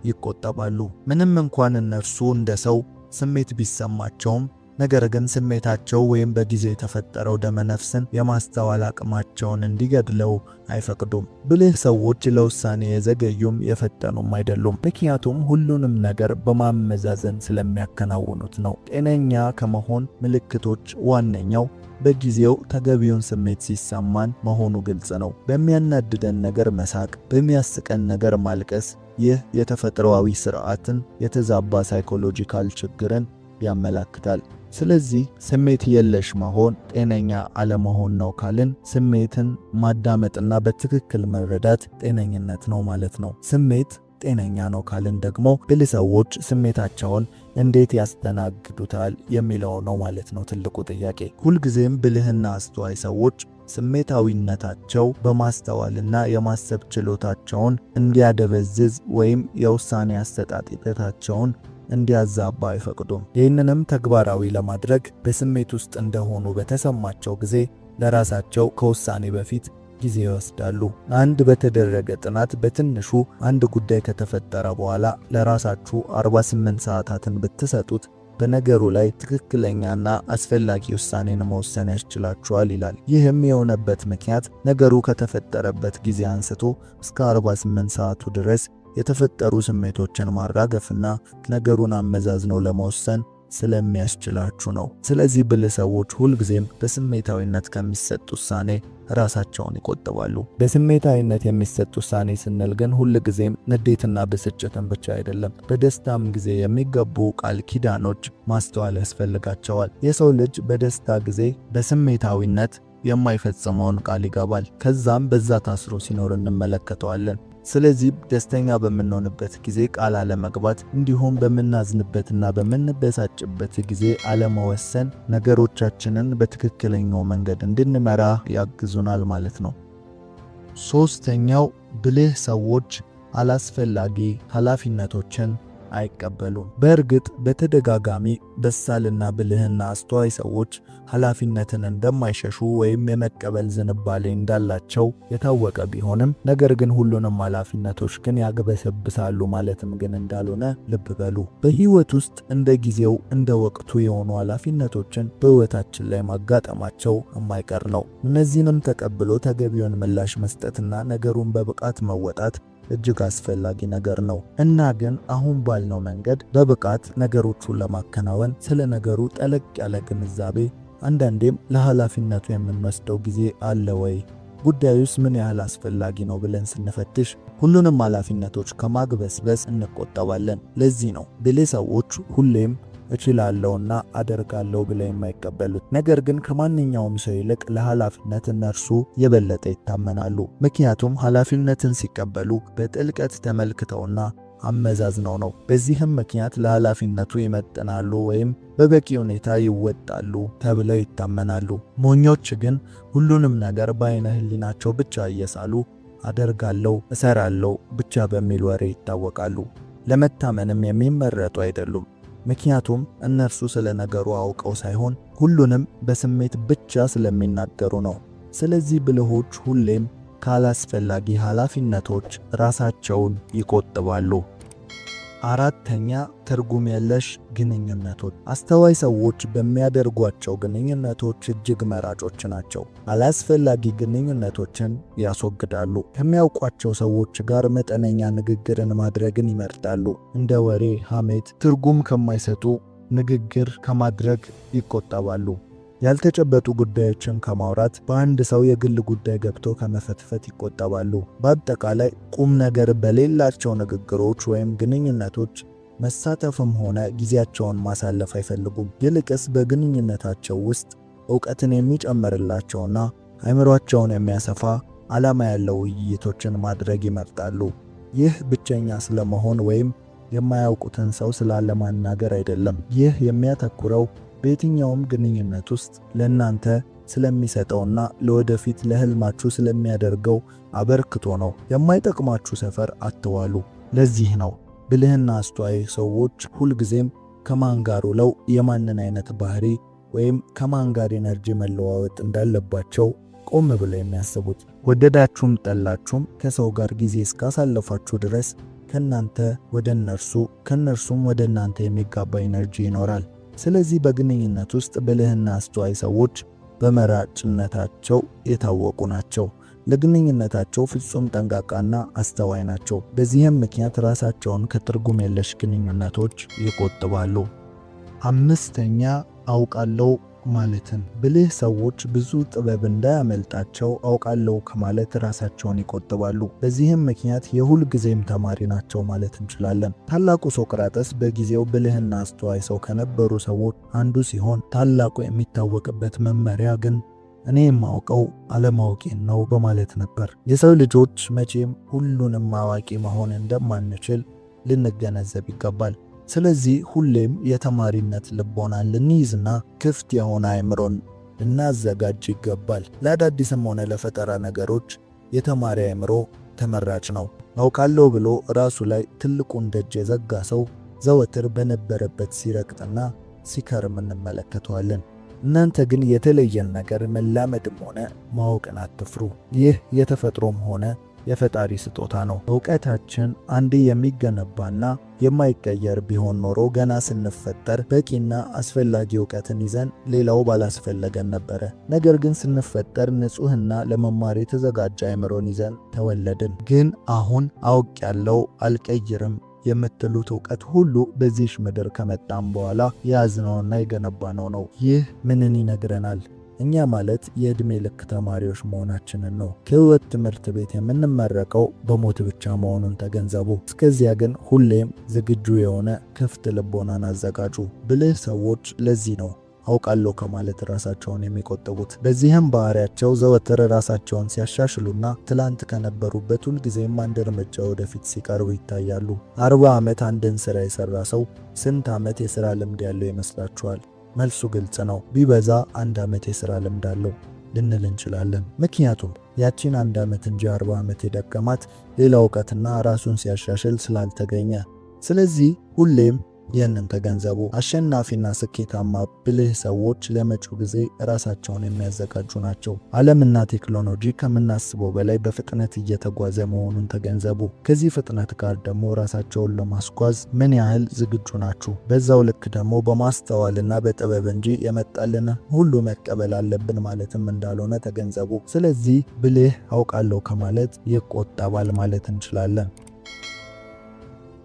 ይቆጠባሉ። ምንም እንኳን እነርሱ እንደ ሰው ስሜት ቢሰማቸውም ነገር ግን ስሜታቸው ወይም በጊዜ የተፈጠረው ደመነፍስን የማስተዋል አቅማቸውን እንዲገድለው አይፈቅዱም። ብልህ ሰዎች ለውሳኔ የዘገዩም የፈጠኑም አይደሉም፣ ምክንያቱም ሁሉንም ነገር በማመዛዘን ስለሚያከናውኑት ነው። ጤነኛ ከመሆን ምልክቶች ዋነኛው በጊዜው ተገቢውን ስሜት ሲሰማን መሆኑ ግልጽ ነው። በሚያናድደን ነገር መሳቅ፣ በሚያስቀን ነገር ማልቀስ፣ ይህ የተፈጥሮአዊ ስርዓትን የተዛባ ሳይኮሎጂካል ችግርን ያመለክታል። ስለዚህ ስሜት የለሽ መሆን ጤነኛ አለመሆን ነው ካልን ስሜትን ማዳመጥና በትክክል መረዳት ጤነኝነት ነው ማለት ነው። ስሜት ጤነኛ ነው ካልን ደግሞ ብልህ ሰዎች ስሜታቸውን እንዴት ያስተናግዱታል የሚለው ነው ማለት ነው ትልቁ ጥያቄ። ሁልጊዜም ብልህና አስተዋይ ሰዎች ስሜታዊነታቸው በማስተዋልና የማሰብ ችሎታቸውን እንዲያደበዝዝ ወይም የውሳኔ አሰጣጥ ሂደታቸውን እንዲያዛባ አይፈቅዱም። ይህንንም ተግባራዊ ለማድረግ በስሜት ውስጥ እንደሆኑ በተሰማቸው ጊዜ ለራሳቸው ከውሳኔ በፊት ጊዜ ይወስዳሉ። አንድ በተደረገ ጥናት በትንሹ አንድ ጉዳይ ከተፈጠረ በኋላ ለራሳችሁ 48 ሰዓታትን ብትሰጡት በነገሩ ላይ ትክክለኛና አስፈላጊ ውሳኔን መወሰን ያስችላችኋል ይላል። ይህም የሆነበት ምክንያት ነገሩ ከተፈጠረበት ጊዜ አንስቶ እስከ 48 ሰዓቱ ድረስ የተፈጠሩ ስሜቶችን ማራገፍና ነገሩን አመዛዝነው ለመወሰን ስለሚያስችላችሁ ነው። ስለዚህ ብልህ ሰዎች ሁልጊዜም በስሜታዊነት ከሚሰጥ ውሳኔ ራሳቸውን ይቆጥባሉ። በስሜታዊነት የሚሰጥ ውሳኔ ስንል ግን ሁልጊዜም ንዴትና ብስጭትን ብቻ አይደለም። በደስታም ጊዜ የሚገቡ ቃል ኪዳኖች ማስተዋል ያስፈልጋቸዋል። የሰው ልጅ በደስታ ጊዜ በስሜታዊነት የማይፈጽመውን ቃል ይገባል። ከዛም በዛ ታስሮ ሲኖር እንመለከተዋለን። ስለዚህ ደስተኛ በምንሆንበት ጊዜ ቃል አለመግባት እንዲሁም በምናዝንበትና በምንበሳጭበት ጊዜ አለመወሰን ነገሮቻችንን በትክክለኛው መንገድ እንድንመራ ያግዙናል ማለት ነው። ሶስተኛው ብልህ ሰዎች አላስፈላጊ ኃላፊነቶችን አይቀበሉም። በእርግጥ በተደጋጋሚ በሳልና ብልህና አስተዋይ ሰዎች ኃላፊነትን እንደማይሸሹ ወይም የመቀበል ዝንባሌ እንዳላቸው የታወቀ ቢሆንም ነገር ግን ሁሉንም ኃላፊነቶች ግን ያግበሰብሳሉ ማለትም ግን እንዳልሆነ ልብ በሉ። በህይወት ውስጥ እንደ ጊዜው እንደ ወቅቱ የሆኑ ኃላፊነቶችን በህይወታችን ላይ ማጋጠማቸው የማይቀር ነው። እነዚህንም ተቀብሎ ተገቢውን ምላሽ መስጠትና ነገሩን በብቃት መወጣት እጅግ አስፈላጊ ነገር ነው እና ግን አሁን ባልነው መንገድ በብቃት ነገሮቹን ለማከናወን ስለ ነገሩ ጠለቅ ያለ ግንዛቤ አንዳንዴም ለኃላፊነቱ የምንወስደው ጊዜ አለ ወይ? ጉዳዩስ ምን ያህል አስፈላጊ ነው ብለን ስንፈትሽ ሁሉንም ኃላፊነቶች ከማግበስበስ እንቆጠባለን። ለዚህ ነው ብልህ ሰዎች ሁሌም እችላለሁና አደርጋለሁ ብለው የማይቀበሉት። ነገር ግን ከማንኛውም ሰው ይልቅ ለኃላፊነት እነርሱ የበለጠ ይታመናሉ። ምክንያቱም ኃላፊነትን ሲቀበሉ በጥልቀት ተመልክተውና አመዛዝነው ነው። በዚህም ምክንያት ለኃላፊነቱ ይመጥናሉ ወይም በበቂ ሁኔታ ይወጣሉ ተብለው ይታመናሉ። ሞኞች ግን ሁሉንም ነገር በዓይነ ሕሊናቸው ብቻ እየሳሉ አደርጋለሁ፣ እሰራለሁ ብቻ በሚል ወሬ ይታወቃሉ። ለመታመንም የሚመረጡ አይደሉም። ምክንያቱም እነርሱ ስለ ነገሩ አውቀው ሳይሆን ሁሉንም በስሜት ብቻ ስለሚናገሩ ነው። ስለዚህ ብልሆች ሁሌም ካላስፈላጊ ኃላፊነቶች ራሳቸውን ይቆጥባሉ። አራተኛ፣ ትርጉም የለሽ ግንኙነቶች። አስተዋይ ሰዎች በሚያደርጓቸው ግንኙነቶች እጅግ መራጮች ናቸው። አላስፈላጊ ግንኙነቶችን ያስወግዳሉ። ከሚያውቋቸው ሰዎች ጋር መጠነኛ ንግግርን ማድረግን ይመርጣሉ። እንደ ወሬ፣ ሐሜት፣ ትርጉም ከማይሰጡ ንግግር ከማድረግ ይቆጠባሉ። ያልተጨበጡ ጉዳዮችን ከማውራት በአንድ ሰው የግል ጉዳይ ገብቶ ከመፈትፈት ይቆጠባሉ። በአጠቃላይ ቁም ነገር በሌላቸው ንግግሮች ወይም ግንኙነቶች መሳተፍም ሆነ ጊዜያቸውን ማሳለፍ አይፈልጉም። ይልቅስ በግንኙነታቸው ውስጥ ዕውቀትን የሚጨምርላቸውና አእምሯቸውን የሚያሰፋ ዓላማ ያለው ውይይቶችን ማድረግ ይመርጣሉ። ይህ ብቸኛ ስለመሆን ወይም የማያውቁትን ሰው ስላለማናገር አይደለም። ይህ የሚያተኩረው በየትኛውም ግንኙነት ውስጥ ለእናንተ ስለሚሰጠውና ለወደፊት ለህልማችሁ ስለሚያደርገው አበርክቶ ነው። የማይጠቅማችሁ ሰፈር አትዋሉ። ለዚህ ነው ብልህና አስተዋይ ሰዎች ሁልጊዜም ከማን ጋር ውለው የማንን አይነት ባህሪ ወይም ከማን ጋር ኤነርጂ መለዋወጥ እንዳለባቸው ቆም ብለው የሚያስቡት። ወደዳችሁም ጠላችሁም ከሰው ጋር ጊዜ እስካሳለፋችሁ ድረስ ከናንተ ወደ እነርሱ ከነርሱም ወደ እናንተ የሚጋባ ኤነርጂ ይኖራል። ስለዚህ በግንኙነት ውስጥ ብልህና አስተዋይ ሰዎች በመራጭነታቸው የታወቁ ናቸው። ለግንኙነታቸው ፍጹም ጠንቃቃና አስተዋይ ናቸው። በዚህም ምክንያት ራሳቸውን ከትርጉም የለሽ ግንኙነቶች ይቆጥባሉ። አምስተኛ፣ አውቃለሁ ማለትን። ብልህ ሰዎች ብዙ ጥበብ እንዳያመልጣቸው አውቃለሁ ከማለት ራሳቸውን ይቆጥባሉ። በዚህም ምክንያት የሁል ጊዜም ተማሪ ናቸው ማለት እንችላለን። ታላቁ ሶቅራጠስ በጊዜው ብልህና አስተዋይ ሰው ከነበሩ ሰዎች አንዱ ሲሆን ታላቁ የሚታወቅበት መመሪያ ግን እኔ የማውቀው አለማወቄን ነው በማለት ነበር። የሰው ልጆች መቼም ሁሉንም አዋቂ መሆን እንደማንችል ልንገነዘብ ይገባል። ስለዚህ ሁሌም የተማሪነት ልቦናን ልንይዝና ክፍት የሆነ አእምሮን ልናዘጋጅ ይገባል። ለአዳዲስም ሆነ ለፈጠራ ነገሮች የተማሪ አእምሮ ተመራጭ ነው። አውቃለሁ ብሎ ራሱ ላይ ትልቁን ደጅ የዘጋ ሰው ዘወትር በነበረበት ሲረቅጥና ሲከርም እንመለከተዋለን። እናንተ ግን የተለየን ነገር መላመድም ሆነ ማወቅን አትፍሩ። ይህ የተፈጥሮም ሆነ የፈጣሪ ስጦታ ነው። ዕውቀታችን አንዴ የሚገነባና የማይቀየር ቢሆን ኖሮ ገና ስንፈጠር በቂና አስፈላጊ ዕውቀትን ይዘን ሌላው ባላስፈለገን ነበረ። ነገር ግን ስንፈጠር ንጹህና ለመማር የተዘጋጀ አእምሮን ይዘን ተወለድን። ግን አሁን አውቄያለሁ አልቀይርም የምትሉት ዕውቀት ሁሉ በዚህ ምድር ከመጣም በኋላ የያዝነውና የገነባነው ነው። ይህ ምንን ይነግረናል? እኛ ማለት የዕድሜ ልክ ተማሪዎች መሆናችንን ነው። ከሕይወት ትምህርት ቤት የምንመረቀው በሞት ብቻ መሆኑን ተገንዘቡ። እስከዚያ ግን ሁሌም ዝግጁ የሆነ ክፍት ልቦናን አዘጋጁ። ብልህ ሰዎች ለዚህ ነው አውቃለሁ ከማለት ራሳቸውን የሚቆጥቡት። በዚህም ባህሪያቸው ዘወትር ራሳቸውን ሲያሻሽሉና ትላንት ከነበሩበት ሁልጊዜም አንድ እርምጃ ወደፊት ሲቀርቡ ይታያሉ። 40 ዓመት አንድን ስራ የሰራ ሰው ስንት ዓመት የሥራ ልምድ ያለው ይመስላችኋል? መልሱ ግልጽ ነው። ቢበዛ 1 ዓመት የሥራ ልምድ አለው ልንል እንችላለን። ምክንያቱም ያቺን 1 ዓመት እንጂ 40 ዓመት የደከማት ሌላ ዕውቀትና ራሱን ሲያሻሽል ስላልተገኘ። ስለዚህ ሁሌም ይህንን ተገንዘቡ። አሸናፊና ስኬታማ ብልህ ሰዎች ለመጪው ጊዜ ራሳቸውን የሚያዘጋጁ ናቸው። ዓለምና ቴክኖሎጂ ከምናስበው በላይ በፍጥነት እየተጓዘ መሆኑን ተገንዘቡ። ከዚህ ፍጥነት ጋር ደግሞ ራሳቸውን ለማስጓዝ ምን ያህል ዝግጁ ናችሁ? በዛው ልክ ደግሞ በማስተዋልና በጥበብ እንጂ የመጣልን ሁሉ መቀበል አለብን ማለትም እንዳልሆነ ተገንዘቡ። ስለዚህ ብልህ አውቃለሁ ከማለት ይቆጠባል ማለት እንችላለን።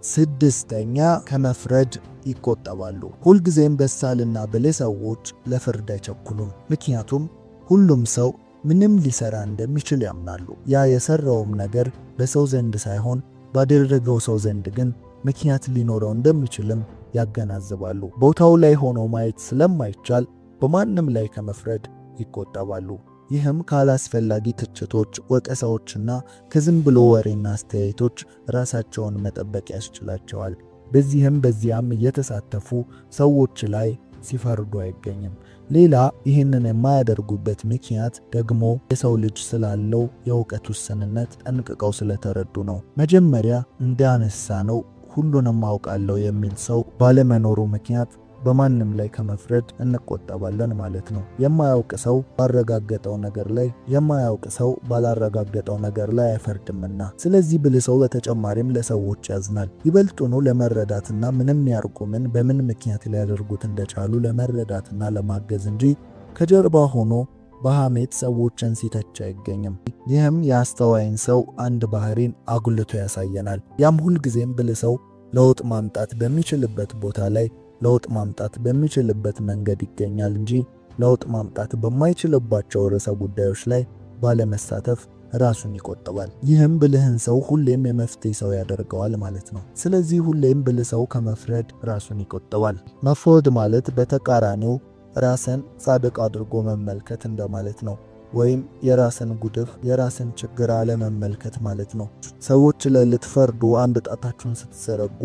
ስድስተኛ ከመፍረድ ይቆጠባሉ። ሁልጊዜም በሳልና ብልህ ሰዎች ለፍርድ አይቸኩሉም። ምክንያቱም ሁሉም ሰው ምንም ሊሰራ እንደሚችል ያምናሉ። ያ የሰራውም ነገር በሰው ዘንድ ሳይሆን ባደረገው ሰው ዘንድ ግን ምክንያት ሊኖረው እንደሚችልም ያገናዝባሉ። ቦታው ላይ ሆኖ ማየት ስለማይቻል በማንም ላይ ከመፍረድ ይቆጠባሉ። ይህም ካላስፈላጊ ትችቶች፣ ወቀሳዎችና ከዝም ብሎ ወሬና አስተያየቶች ራሳቸውን መጠበቅ ያስችላቸዋል። በዚያም እየተሳተፉ ሰዎች ላይ ሲፈርዱ አይገኝም። ሌላ ይህንን የማያደርጉበት ምክንያት ደግሞ የሰው ልጅ ስላለው የእውቀት ውስንነት ጠንቅቀው ስለተረዱ ነው። መጀመሪያ እንዳነሳ ነው ሁሉንም አውቃለሁ የሚል ሰው ባለመኖሩ ምክንያት በማንም ላይ ከመፍረድ እንቆጠባለን ማለት ነው። የማያውቅ ሰው ባላረጋገጠው ነገር ላይ አይፈርድምና። ስለዚህ ብልህ ሰው በተጨማሪም ለሰዎች ያዝናል። ይበልጡኑ ለመረዳትና ምንም ያርቁ በምን ምክንያት ሊያደርጉት እንደቻሉ ለመረዳትና ለማገዝ እንጂ ከጀርባ ሆኖ በሐሜት ሰዎችን ሲተች አይገኝም። ይህም የአስተዋይን ሰው አንድ ባህሪን አጉልቶ ያሳየናል። ያም ሁልጊዜም ብልህ ሰው ለውጥ ማምጣት በሚችልበት ቦታ ላይ ለውጥ ማምጣት በሚችልበት መንገድ ይገኛል እንጂ ለውጥ ማምጣት በማይችልባቸው ርዕሰ ጉዳዮች ላይ ባለመሳተፍ ራሱን ይቆጥባል። ይህም ብልህን ሰው ሁሌም የመፍትሄ ሰው ያደርገዋል ማለት ነው። ስለዚህ ሁሌም ብልህ ሰው ከመፍረድ ራሱን ይቆጥባል። መፍረድ ማለት በተቃራኒው ራስን ጻድቅ አድርጎ መመልከት እንደማለት ነው። ወይም የራስን ጉድፍ የራስን ችግር አለመመልከት ማለት ነው። ሰዎች ላይ ልትፈርዱ አንድ ጣታችሁን ስትዘረጉ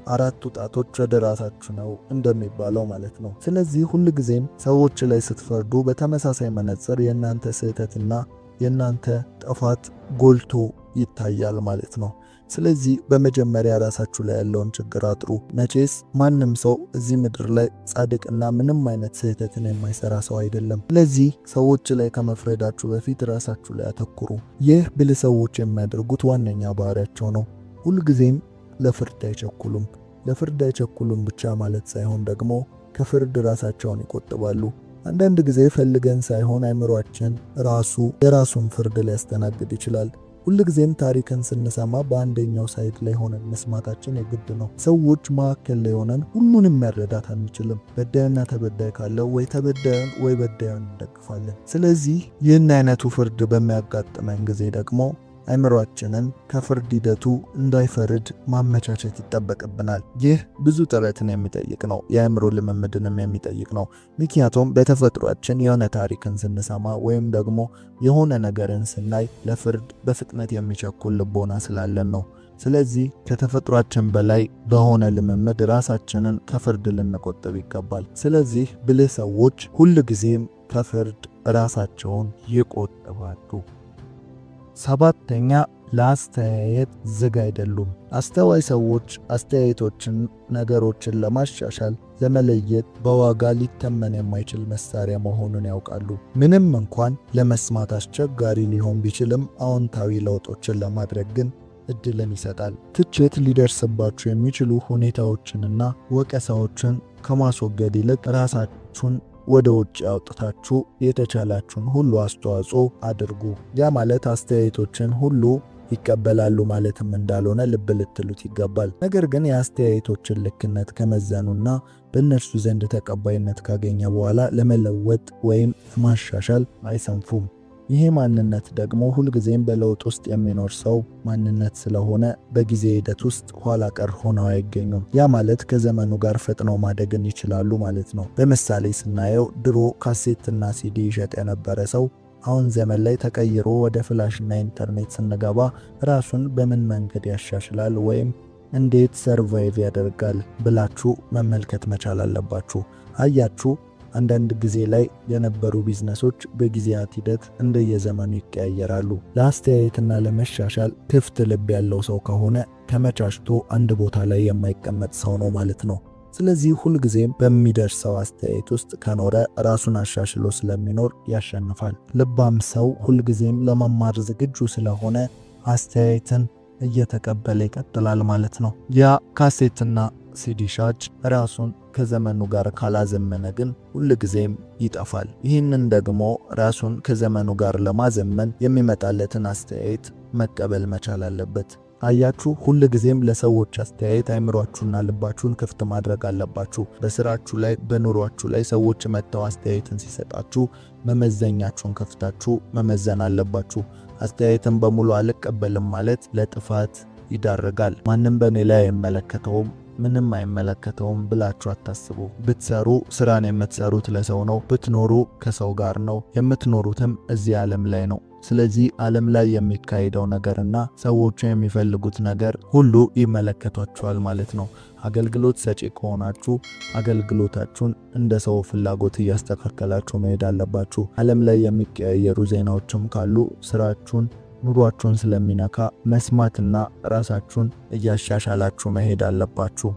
አራቱ ጣቶች ወደ ራሳችሁ ነው እንደሚባለው ማለት ነው። ስለዚህ ሁልጊዜም ሰዎች ላይ ስትፈርዱ በተመሳሳይ መነጽር የእናንተ ስህተትና የእናንተ ጥፋት ጎልቶ ይታያል ማለት ነው። ስለዚህ በመጀመሪያ ራሳችሁ ላይ ያለውን ችግር አጥሩ። መቼስ ማንም ሰው እዚህ ምድር ላይ ጻድቅና ምንም አይነት ስህተትን የማይሰራ ሰው አይደለም። ስለዚህ ሰዎች ላይ ከመፍረዳችሁ በፊት ራሳችሁ ላይ አተኩሩ። ይህ ብልህ ሰዎች የሚያደርጉት ዋነኛ ባህሪያቸው ነው። ሁልጊዜም ለፍርድ አይቸኩሉም ብቻ ማለት ሳይሆን ደግሞ ከፍርድ ራሳቸውን ይቆጥባሉ። አንዳንድ ጊዜ ፈልገን ሳይሆን አእምሯችን ራሱ የራሱን ፍርድ ሊያስተናግድ ይችላል። ሁልጊዜም ታሪክን ስንሰማ በአንደኛው ሳይድ ላይ ሆነን መስማታችን የግድ ነው። ሰዎች መካከል ላይ ሆነን ሁሉንም መረዳት አንችልም። በዳይና ተበዳይ ካለ ወይ ተበዳዩን ወይ በዳዩን እንደግፋለን። ስለዚህ ይህን አይነቱ ፍርድ በሚያጋጥመን ጊዜ ደግሞ አእምሯችንን ከፍርድ ሂደቱ እንዳይፈርድ ማመቻቸት ይጠበቅብናል። ይህ ብዙ ጥረትን የሚጠይቅ ነው፣ የአእምሮ ልምምድንም የሚጠይቅ ነው። ምክንያቱም በተፈጥሯችን የሆነ ታሪክን ስንሰማ ወይም ደግሞ የሆነ ነገርን ስናይ ለፍርድ በፍጥነት የሚቸኩል ልቦና ስላለን ነው። ስለዚህ ከተፈጥሯችን በላይ በሆነ ልምምድ ራሳችንን ከፍርድ ልንቆጥብ ይገባል። ስለዚህ ብልህ ሰዎች ሁልጊዜም ከፍርድ ራሳቸውን ይቆጥባሉ። ሰባተኛ ለአስተያየት ዝግ አይደሉም። አስተዋይ ሰዎች አስተያየቶችን፣ ነገሮችን ለማሻሻል ለመለየት በዋጋ ሊተመን የማይችል መሳሪያ መሆኑን ያውቃሉ። ምንም እንኳን ለመስማት አስቸጋሪ ሊሆን ቢችልም አዎንታዊ ለውጦችን ለማድረግ ግን እድልን ይሰጣል። ትችት ሊደርስባችሁ የሚችሉ ሁኔታዎችንና ወቀሳዎችን ከማስወገድ ይልቅ ራሳችሁን ወደ ውጭ አውጥታችሁ የተቻላችሁን ሁሉ አስተዋጽኦ አድርጉ። ያ ማለት አስተያየቶችን ሁሉ ይቀበላሉ ማለትም እንዳልሆነ ልብ ልትሉት ይገባል። ነገር ግን የአስተያየቶችን ልክነት ከመዘኑና በእነርሱ ዘንድ ተቀባይነት ካገኘ በኋላ ለመለወጥ ወይም ማሻሻል አይሰንፉም። ይሄ ማንነት ደግሞ ሁልጊዜም በለውጥ ውስጥ የሚኖር ሰው ማንነት ስለሆነ በጊዜ ሂደት ውስጥ ኋላ ቀር ሆነው አይገኙም። ያ ማለት ከዘመኑ ጋር ፈጥነው ማደግን ይችላሉ ማለት ነው። በምሳሌ ስናየው ድሮ ካሴትና ሲዲ ይሸጥ የነበረ ሰው አሁን ዘመን ላይ ተቀይሮ ወደ ፍላሽና ኢንተርኔት ስንገባ ራሱን በምን መንገድ ያሻሽላል ወይም እንዴት ሰርቫይቭ ያደርጋል ብላችሁ መመልከት መቻል አለባችሁ። አያችሁ፣ አንዳንድ ጊዜ ላይ የነበሩ ቢዝነሶች በጊዜያት ሂደት እንደየዘመኑ ይቀያየራሉ። ለአስተያየትና ለመሻሻል ክፍት ልብ ያለው ሰው ከሆነ ተመቻችቶ አንድ ቦታ ላይ የማይቀመጥ ሰው ነው ማለት ነው። ስለዚህ ሁልጊዜም በሚደርሰው አስተያየት ውስጥ ከኖረ ራሱን አሻሽሎ ስለሚኖር ያሸንፋል። ልባም ሰው ሁልጊዜም ለመማር ዝግጁ ስለሆነ አስተያየትን እየተቀበለ ይቀጥላል ማለት ነው። ያ ካሴትና ሲዲ ሻጭ ራሱን ከዘመኑ ጋር ካላዘመነ ግን ሁልጊዜም ይጠፋል። ይህንን ደግሞ ራሱን ከዘመኑ ጋር ለማዘመን የሚመጣለትን አስተያየት መቀበል መቻል አለበት። አያችሁ፣ ሁልጊዜም ለሰዎች አስተያየት አይምሯችሁና ልባችሁን ክፍት ማድረግ አለባችሁ። በስራችሁ ላይ፣ በኑሯችሁ ላይ ሰዎች መጥተው አስተያየትን ሲሰጣችሁ መመዘኛችሁን ከፍታችሁ መመዘን አለባችሁ። አስተያየትን በሙሉ አልቀበልም ማለት ለጥፋት ይዳርጋል። ማንም በእኔ ላይ አይመለከተውም፣ ምንም አይመለከተውም ብላችሁ አታስቡ። ብትሰሩ ስራን የምትሰሩት ለሰው ነው። ብትኖሩ ከሰው ጋር ነው። የምትኖሩትም እዚህ ዓለም ላይ ነው። ስለዚህ ዓለም ላይ የሚካሄደው ነገርና ሰዎች የሚፈልጉት ነገር ሁሉ ይመለከቷችኋል ማለት ነው። አገልግሎት ሰጪ ከሆናችሁ አገልግሎታችሁን እንደ ሰው ፍላጎት እያስተካከላችሁ መሄድ አለባችሁ። ዓለም ላይ የሚቀያየሩ ዜናዎችም ካሉ ስራችሁን፣ ኑሯችሁን ስለሚነካ መስማትና ራሳችሁን እያሻሻላችሁ መሄድ አለባችሁ።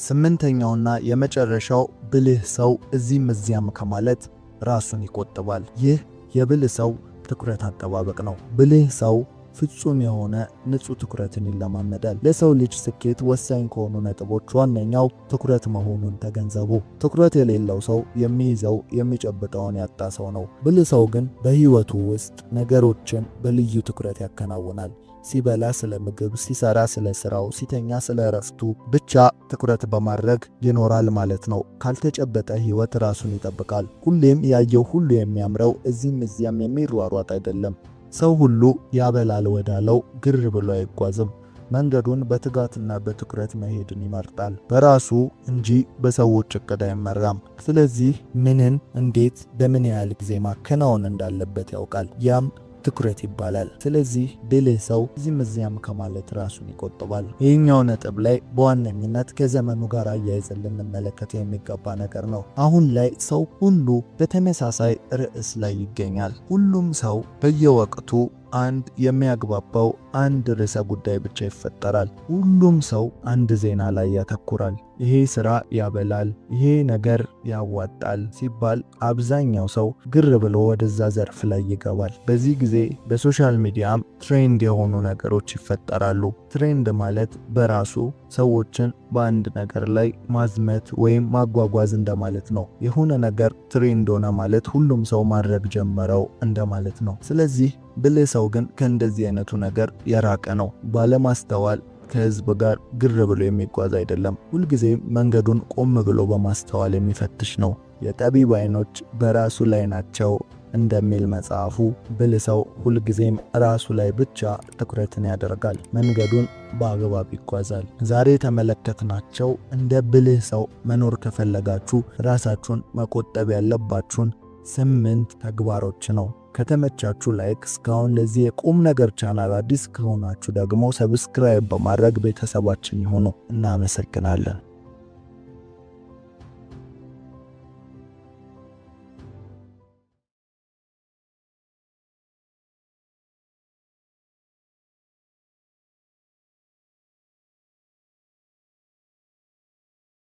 ስምንተኛውና የመጨረሻው ብልህ ሰው እዚህም እዚያም ከማለት ራሱን ይቆጥባል። ይህ የብልህ ሰው ትኩረት አጠባበቅ ነው። ብልህ ሰው ፍጹም የሆነ ንጹህ ትኩረትን ይለማመዳል። ለሰው ልጅ ስኬት ወሳኝ ከሆኑ ነጥቦች ዋነኛው ትኩረት መሆኑን ተገንዘቡ። ትኩረት የሌለው ሰው የሚይዘው የሚጨብጠውን ያጣ ሰው ነው። ብልህ ሰው ግን በህይወቱ ውስጥ ነገሮችን በልዩ ትኩረት ያከናውናል። ሲበላ ስለ ምግብ፣ ሲሰራ ስለ ስራው፣ ሲተኛ ስለ እረፍቱ ብቻ ትኩረት በማድረግ ይኖራል ማለት ነው። ካልተጨበጠ ህይወት ራሱን ይጠብቃል። ሁሌም ያየው ሁሉ የሚያምረው እዚህም እዚያም የሚሯሯጥ አይደለም። ሰው ሁሉ ያበላል ወዳለው ግር ብሎ አይጓዝም። መንገዱን በትጋትና በትኩረት መሄድን ይመርጣል። በራሱ እንጂ በሰዎች እቅድ አይመራም። ስለዚህ ምንን፣ እንዴት፣ በምን ያህል ጊዜ ማከናወን እንዳለበት ያውቃል። ያም ትኩረት ይባላል። ስለዚህ ብልህ ሰው እዚህም እዚያም ከማለት ራሱን ይቆጥባል። ይህኛው ነጥብ ላይ በዋነኝነት ከዘመኑ ጋር አያይዘን ልንመለከት የሚገባ ነገር ነው። አሁን ላይ ሰው ሁሉ በተመሳሳይ ርዕስ ላይ ይገኛል። ሁሉም ሰው በየወቅቱ አንድ የሚያግባባው አንድ ርዕሰ ጉዳይ ብቻ ይፈጠራል። ሁሉም ሰው አንድ ዜና ላይ ያተኩራል። ይሄ ስራ ያበላል፣ ይሄ ነገር ያዋጣል ሲባል አብዛኛው ሰው ግር ብሎ ወደዛ ዘርፍ ላይ ይገባል። በዚህ ጊዜ በሶሻል ሚዲያም ትሬንድ የሆኑ ነገሮች ይፈጠራሉ። ትሬንድ ማለት በራሱ ሰዎችን በአንድ ነገር ላይ ማዝመት ወይም ማጓጓዝ እንደማለት ነው። የሆነ ነገር ትሬንድ ሆነ ማለት ሁሉም ሰው ማድረግ ጀመረው እንደማለት ነው። ስለዚህ ብልህ ሰው ግን ከእንደዚህ አይነቱ ነገር የራቀ ነው። ባለማስተዋል ከህዝብ ጋር ግር ብሎ የሚጓዝ አይደለም። ሁልጊዜም መንገዱን ቆም ብሎ በማስተዋል የሚፈትሽ ነው። የጠቢብ ዓይኖች በራሱ ላይ ናቸው እንደሚል መጽሐፉ፣ ብልህ ሰው ሁልጊዜም ራሱ ላይ ብቻ ትኩረትን ያደርጋል፣ መንገዱን በአግባብ ይጓዛል። ዛሬ የተመለከትናቸው እንደ ብልህ ሰው መኖር ከፈለጋችሁ ራሳችሁን መቆጠብ ያለባችሁን 8 ተግባሮች ነው። ከተመቻችሁ ላይክ፣ እስካሁን ለዚህ የቁም ነገር ቻናል አዲስ ከሆናችሁ ደግሞ ሰብስክራይብ በማድረግ ቤተሰባችን ይሁኑ። እናመሰግናለን።